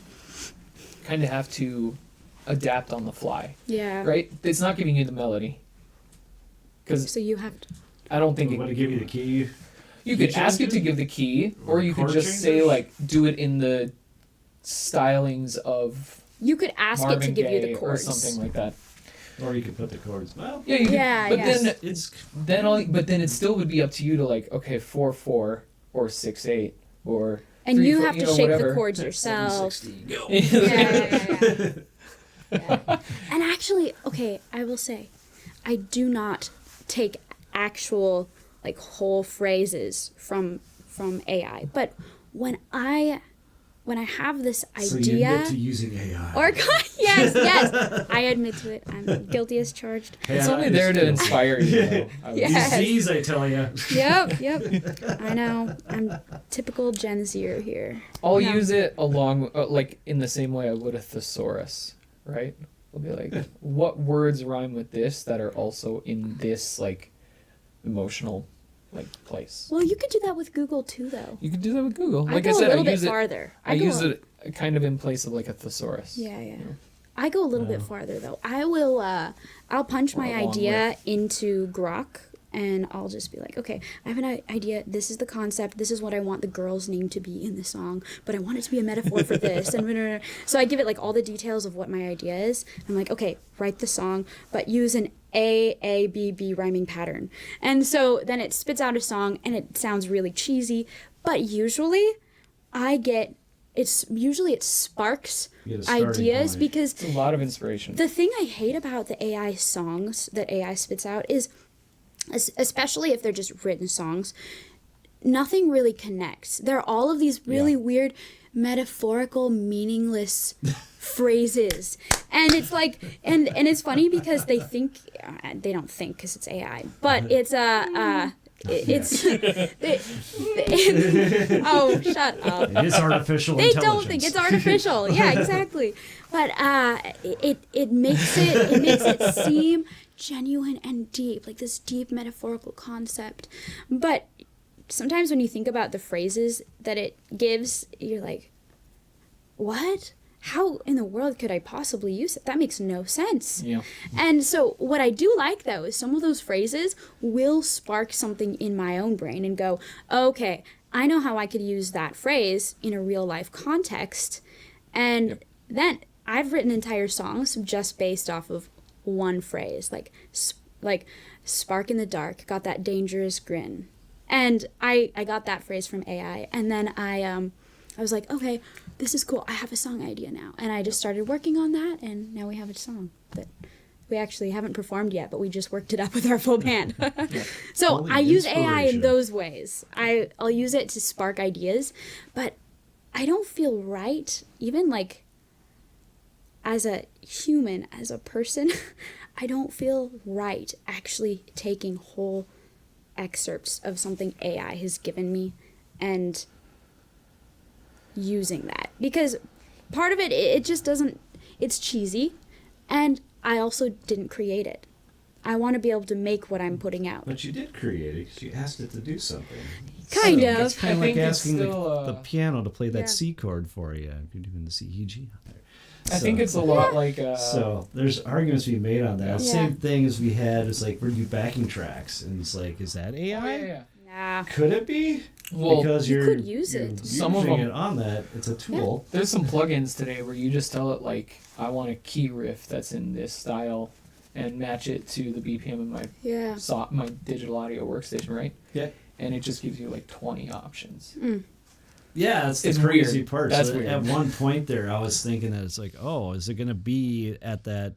kind of have to adapt on the fly. Yeah. Right? It's not giving you the melody. So you have to. I don't think want to give you the key. You could ask it to give the key, or you could just say like, do it in the stylings of You could ask Marvin it to give you Gaye the chords. or something like that. Or you could put the chords. Well, Yeah, you could, Yeah, but yes. then it's but then it still would be up to you to like, okay, 4/4 or 6/8 or And 3/4, you have to shape whatever. the chords yourself. 760, go. Yeah. Yeah. And actually, okay, I will say, I do not take actual like whole phrases from AI, but when I have this So you idea, admit to using AI. or yes, I admit to it. I'm guilty as charged. It's only there to inspire you. Though, I would Yeah. say. Disease, I tell you. Yep. I know. I'm typical Gen Zer here. I'll No. use it along, like in the same way I would a thesaurus, right? I'll be like, what words rhyme with this that are also in this like emotional like place? Well, you could do that with Google too, though. You could do that with Google. I Like go I said, a little I bit use it. farther. I go use a- it kind of in place of like a thesaurus. Yeah. I go a little bit farther though. I will. I'll punch Or my a long idea riff. into Grok, and I'll just be like, okay, I have an idea. This is the concept. This is what I want the girl's name to be in the song, but I want it to be a metaphor for this. And so I give it like all the details of what my idea is. I'm like, okay, write the song, but use an A-B-B rhyming pattern. And so then it spits out a song, and it sounds really cheesy, but usually it sparks You get a starting ideas point. because It's a lot of inspiration. the thing I hate about the AI songs that AI spits out is, especially if they're just written songs, nothing really connects. There are all of these really weird, metaphorical, meaningless phrases, and it's like, and it's funny because they don't think because it's AI, but it's it's oh, shut up. It is artificial They intelligence. don't think it's artificial. Yeah, exactly. But it makes it seem genuine and deep, like this deep metaphorical concept. But sometimes when you think about the phrases that it gives, you're like, what? How in the world could I possibly use it? That makes no sense. Yeah. And so what I do like, though, is some of those phrases will spark something in my own brain and go, okay, I know how I could use that phrase in a real life context. And then I've written entire songs just based off of one phrase, like spark in the dark, got that dangerous grin. And I got that phrase from AI. And then I was like, okay, this is cool. I have a song idea now. And I just started working on that, and now we have a song that we actually haven't performed yet, but we just worked it up with our full band. So Holy I use AI in inspiration. those ways. I'll use it to spark ideas, but I don't feel right, even like as a human, as a person, I don't feel right actually taking whole excerpts of something AI has given me and using that, because part of it just doesn't, it's cheesy, and I also didn't create it. I want to be able to make what I'm putting out. But you did create it because you asked it to do something. Kind of. It's kind I of like think it's asking still, the piano to play that Yeah. C chord for you if you're doing the C, E, G out there. I think it's a lot like So there's arguments to be made on that. Yeah. Same thing as we had is like we're doing backing tracks, and it's like, is that AI? yeah. Nah. Could it be? Well, Because you you're could use you're it. Some of using them- it on that. It's a tool. There's some plugins today where you just tell it like, I want a key riff that's in this style, and match it to the BPM of my Yeah. my digital audio workstation, right? Yeah. And it just gives you like 20 options. Yeah, that's the It's crazy weird. part. That's So weird. at one point there, I was thinking that it's like, oh, is it going to be at that,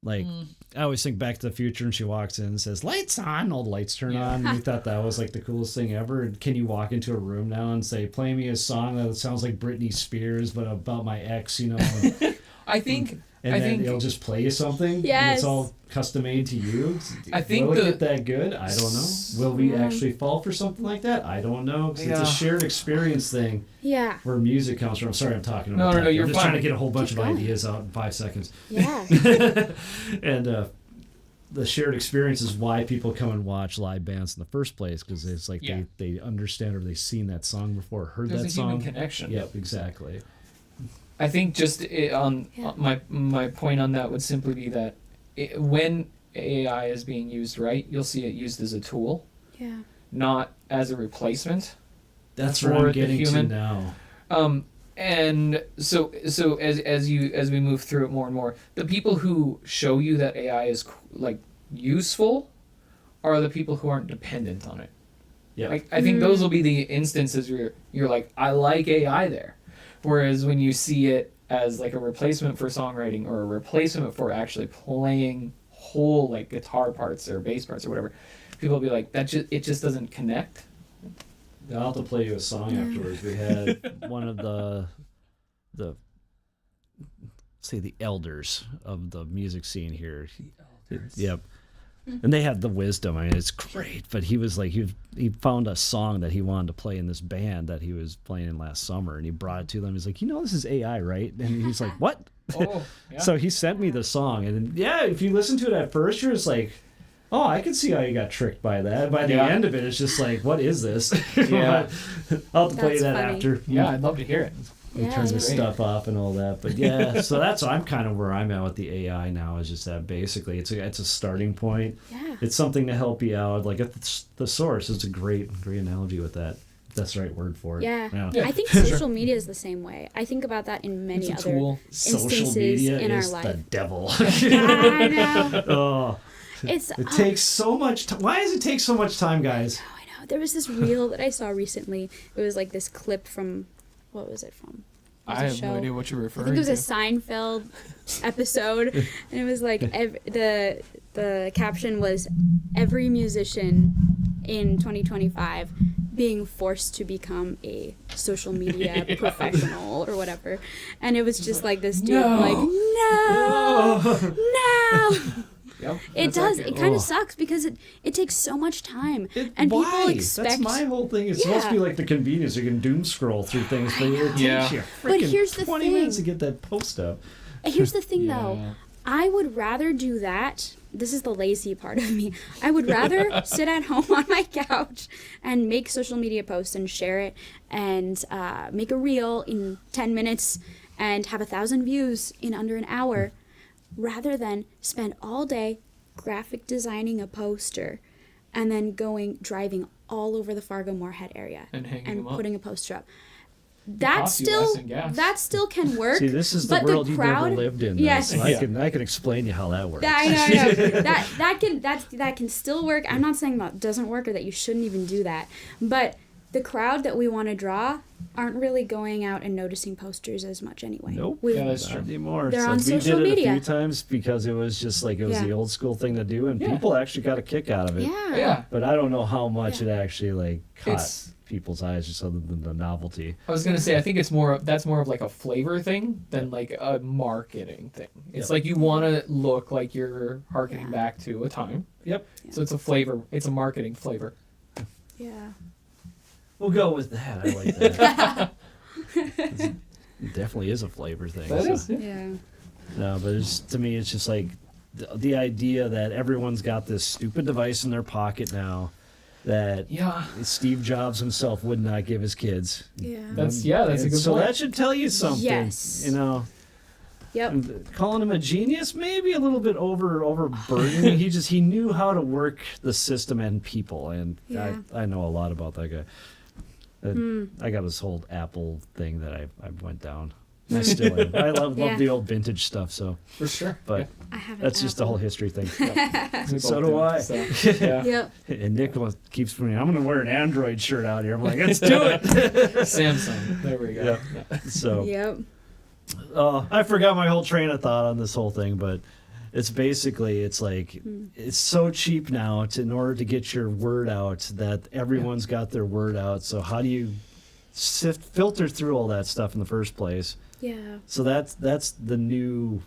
like, I always think Back to the Future and she walks in and says, lights on, all the lights turn Yeah. on. We thought that was like the coolest thing ever. And can you walk into a room now and say, play me a song that sounds like Britney Spears, but about my ex, you know? I think And I then think it'll just play you something. And Yes. it's all custom made to you. I think will it the- get that good? I don't know. Will we actually fall for something like that? I don't know. 'Cause it's Yeah. a shared experience thing Yeah. where music comes from. I'm sorry, I'm talking No, about no, that. you're I'm just fine. trying to get a whole bunch Keep of going. ideas out in 5 seconds. Yeah. And the shared experience is why people come and watch live bands in the first place, because it's like Yeah. they understand or they've seen that song before, heard there's that a song. human connection. Yep, exactly. I think just my point on that would simply be that when AI is being used right, you'll see it used as a tool. Yeah. not as a replacement. That's what for I'm the getting to human. now. And so as we move through it more and more, the people who show you that AI is like useful are the people who aren't dependent on it. Yeah. Like, I think those will be the instances where you're like, I like AI there. Whereas when you see it as like a replacement for songwriting or a replacement for actually playing whole like guitar parts or bass parts or whatever, people will be like, it just doesn't connect. I'll have to play you a song afterwards. We had one of the say the elders of the music scene here. Yep. And they had the wisdom. I mean, it's great. But he was like, he found a song that he wanted to play in this band that he was playing in last summer, and he brought it to them. He's like, this is AI, right? And he's like, what? Oh, yeah. So he sent me the song, and if you listen to it at first, you're just like, oh, I can see how you got tricked by that. By the end of it, it's just like, what is this? Yeah. I'll have to play That's that funny. after. Yeah, I'd love to hear it. We turn this stuff off and all that. But yeah, so I'm kind of where I'm at with the AI now, is just that basically it's a starting point. Yeah. It's something to help you out. Like it's the source. It's a great analogy with that. If that's the right word for it. Yeah. Yeah. I think social media is the same way. I think about that in many It's a other tool. Social instances media in our is the life. devil. I know. Oh, It's it takes so much time. Why does it take so much time, guys? I know. There was this reel that I saw recently. It was like this clip from, what was it from? It was I a have show. no idea what you're I referring think it was to. a Seinfeld episode, and it was like the caption was every musician in 2025 being forced to become a social media professional or whatever, and it was just like this dude like no. Yep, It that's does. accurate. It kind of sucks because it takes so much time, and Why? people expect. That's my whole thing. It's supposed to be Yeah. like the convenience. You can doom scroll through things, but it takes Yeah. you But freaking here's the 20 minutes to thing. get that post up. Here's the thing, though. Yeah. I would rather do that. This is the lazy part of me. I would rather sit at home on my couch and make social media posts and share it and make a reel in 10 minutes and have 1,000 views in under an hour rather than spend all day graphic designing a poster and then driving all over the Fargo Moorhead area And hanging them up. putting a poster up. That costs you less still in gas. that still can work. See, this is the but world you've crowd, never lived in. Yes. So I can explain you how that works. I know. that can still work. I'm not saying that doesn't work or that you shouldn't even do that. But the crowd that we want to draw aren't really going out and noticing posters as much anyway. Nope. We've- Yeah, that's Not true. anymore. They're So on we social did it media. a few times because it was just like it was Yeah. the old school thing to do, and Yeah. people actually got a kick out of it. yeah. Yeah. But I don't know how much Yeah. it actually like caught It's- people's eyes, just other than the novelty. I was gonna say, I think that's more of like a flavor thing than like a marketing thing. It's Yep. like you want to look like you're harkening Yeah. back to a time. Yep. So it's a flavor. It's a marketing flavor. Yeah. We'll go with that. I like that. It definitely is a flavor thing. That so. is. Yeah. Yeah. No, but to me, it's just like the idea that everyone's got this stupid device in their pocket now that Yeah. Steve Jobs himself would not give his kids. Yeah. That's a And good so point. that should tell you something. Yes. You know, Yep. and calling him a genius, maybe a little bit overburdening. he knew how to work the system and people, and Yeah. I know a lot about that guy. I got this whole Apple thing that I went down. I still am. I love Yeah. the old vintage stuff. So, For sure. but I haven't. that's just the whole history thing. We So both do I. So, yeah. Yep. And Nick keeps putting, I'm going to wear an Android shirt out here. I'm like, let's do it. Samsung. There we go. Yeah. So, Yep. I forgot my whole train of thought on this whole thing, but it's basically, it's like, it's so cheap now in order to get your word out that everyone's got their word out. So how do you filter through all that stuff in the first place? Yeah. So that's the new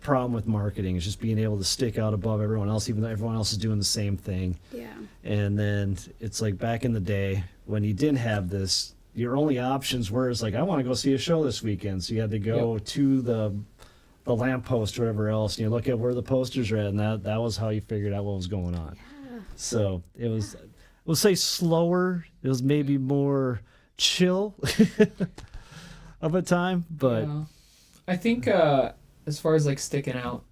problem with marketing, is just being able to stick out above everyone else, even though everyone else is doing the same thing. Yeah. And then it's like back in the day when you didn't have this, your only options were, it's like, I want to go see a show this weekend. So you had to go to the lamppost or whatever else, and you look at where the posters are at, and that was how you figured out what was going on. Yeah. So it was, we'll say slower. It was maybe more chill of a time, but Yeah. I think as far as like sticking out,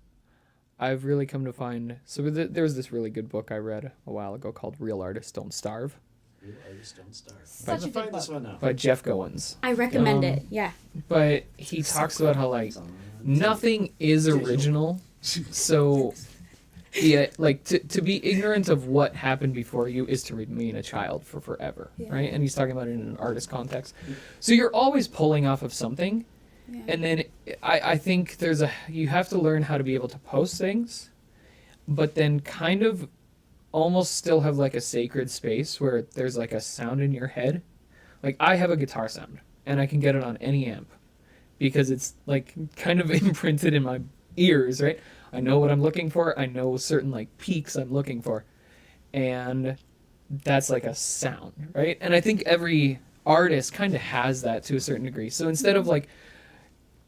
I've really come to find. So there was this really good book I read a while ago called "Real Artists Don't Starve" Real artists don't starve. Such a good Find this book. one now. by Jeff Goins. I recommend it. Yeah. But he talks about how like nothing is original. So yeah, like to be ignorant of what happened before you is to remain a child for forever, Yeah. right? And he's talking about it in an artist context. So you're always pulling off of something. Yeah. And then I think you have to learn how to be able to post things, but then kind of almost still have like a sacred space where there's like a sound in your head. Like I have a guitar sound and I can get it on any amp because it's like kind of imprinted in my ears, right? I know what I'm looking for. I know certain like peaks I'm looking for. And that's like a sound, right? And I think every artist kind of has that to a certain degree. So instead of like,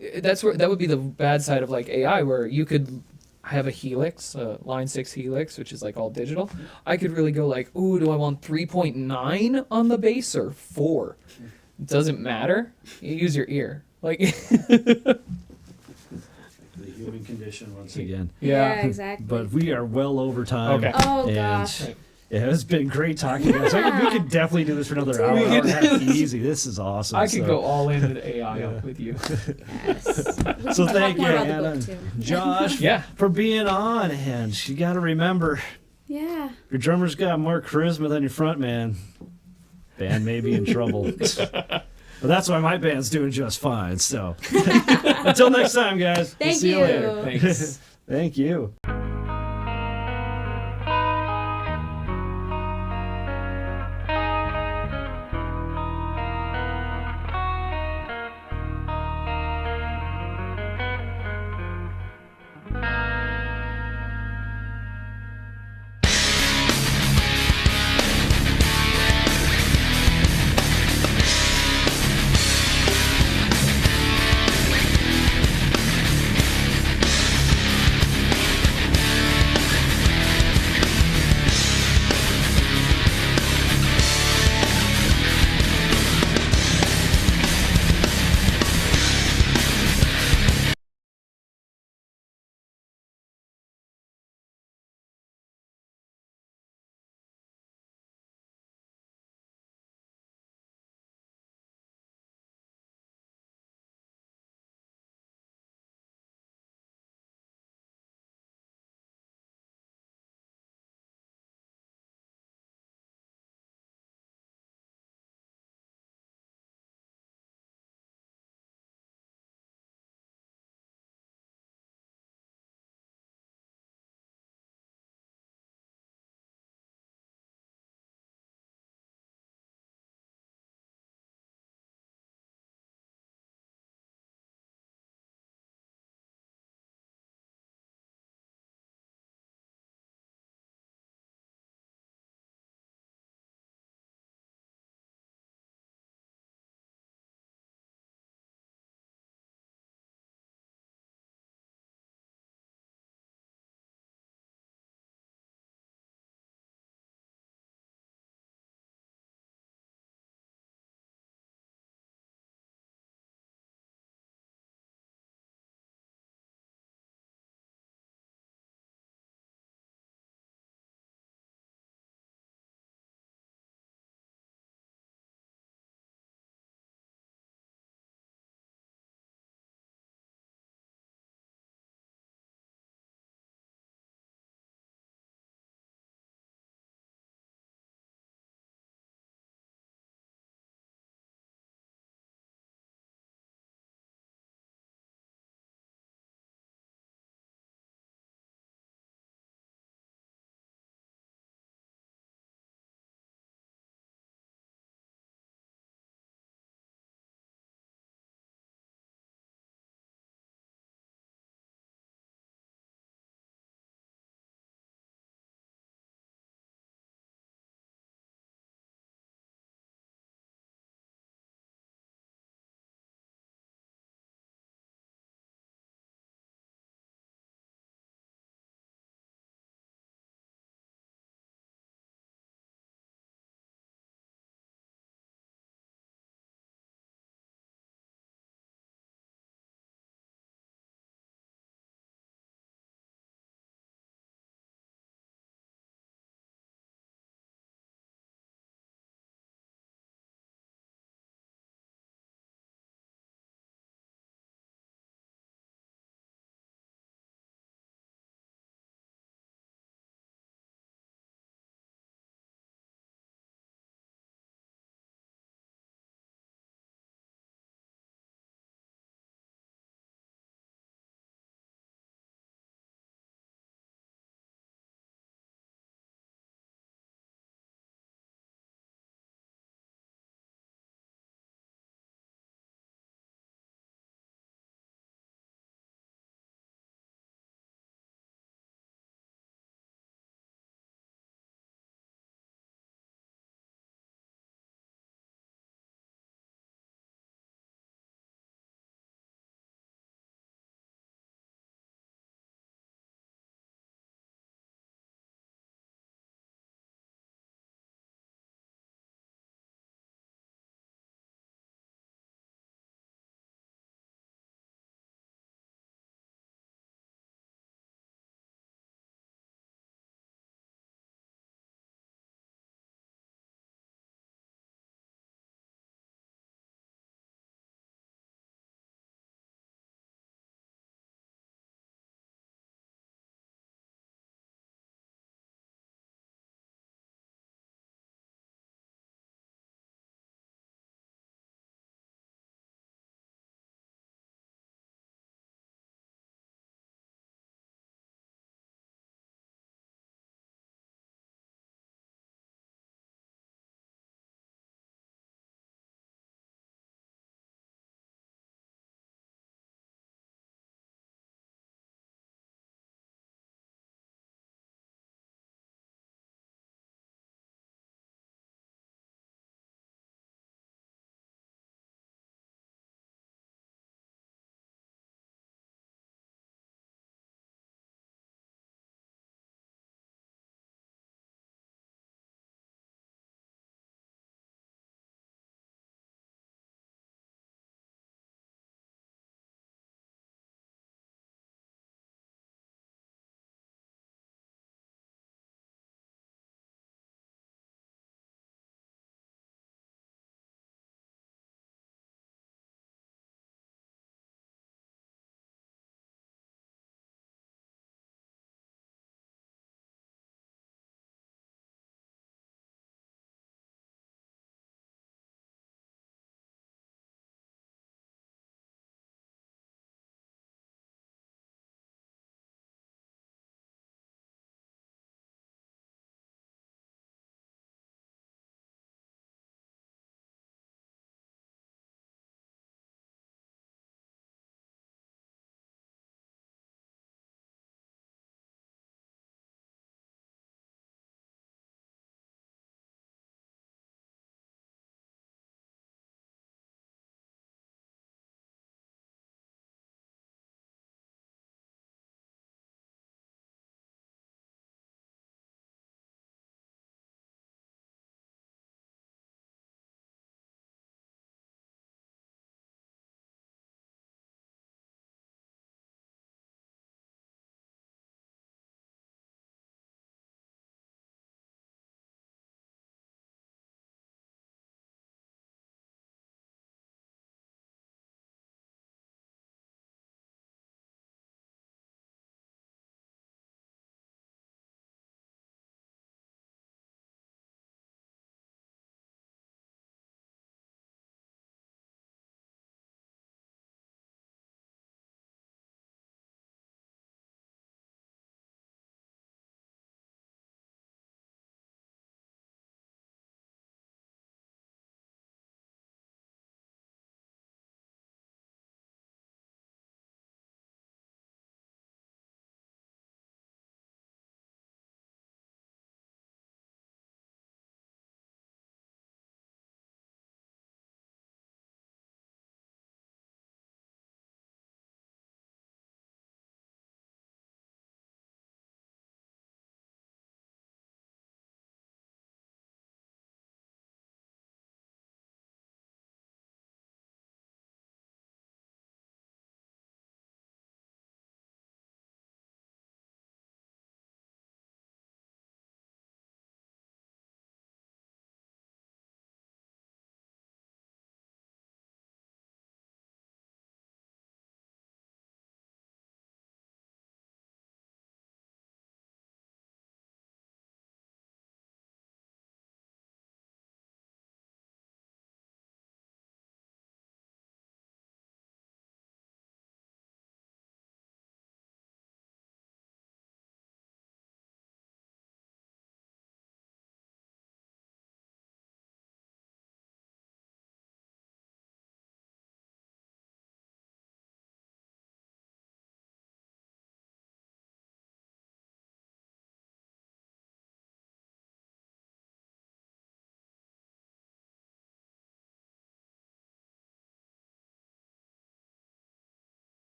that would be the bad side of like AI, where you could have a helix, a line 6 helix, which is like all digital. I could really go like, ooh, do I want 3.9 on the bass or 4? It doesn't matter. You use your ear. Like The human condition once again. yeah. Exactly. But we are well over time. Okay. Oh, And gosh. yeah, it's been great talking to you guys. We could definitely do this for another hour. We Hour and a could- half easy. This is awesome. I could So- go all into AI Yeah. with you. Yes. So Talk thank you, more about the Anna, book, and too. Josh, Yeah. for being on. And you got to remember, Yeah. your drummer's got more charisma than your front man. Band may be in trouble. But that's why my band's doing just fine. So until next time, guys. We'll Thank see you later. you. Thanks. Thank you.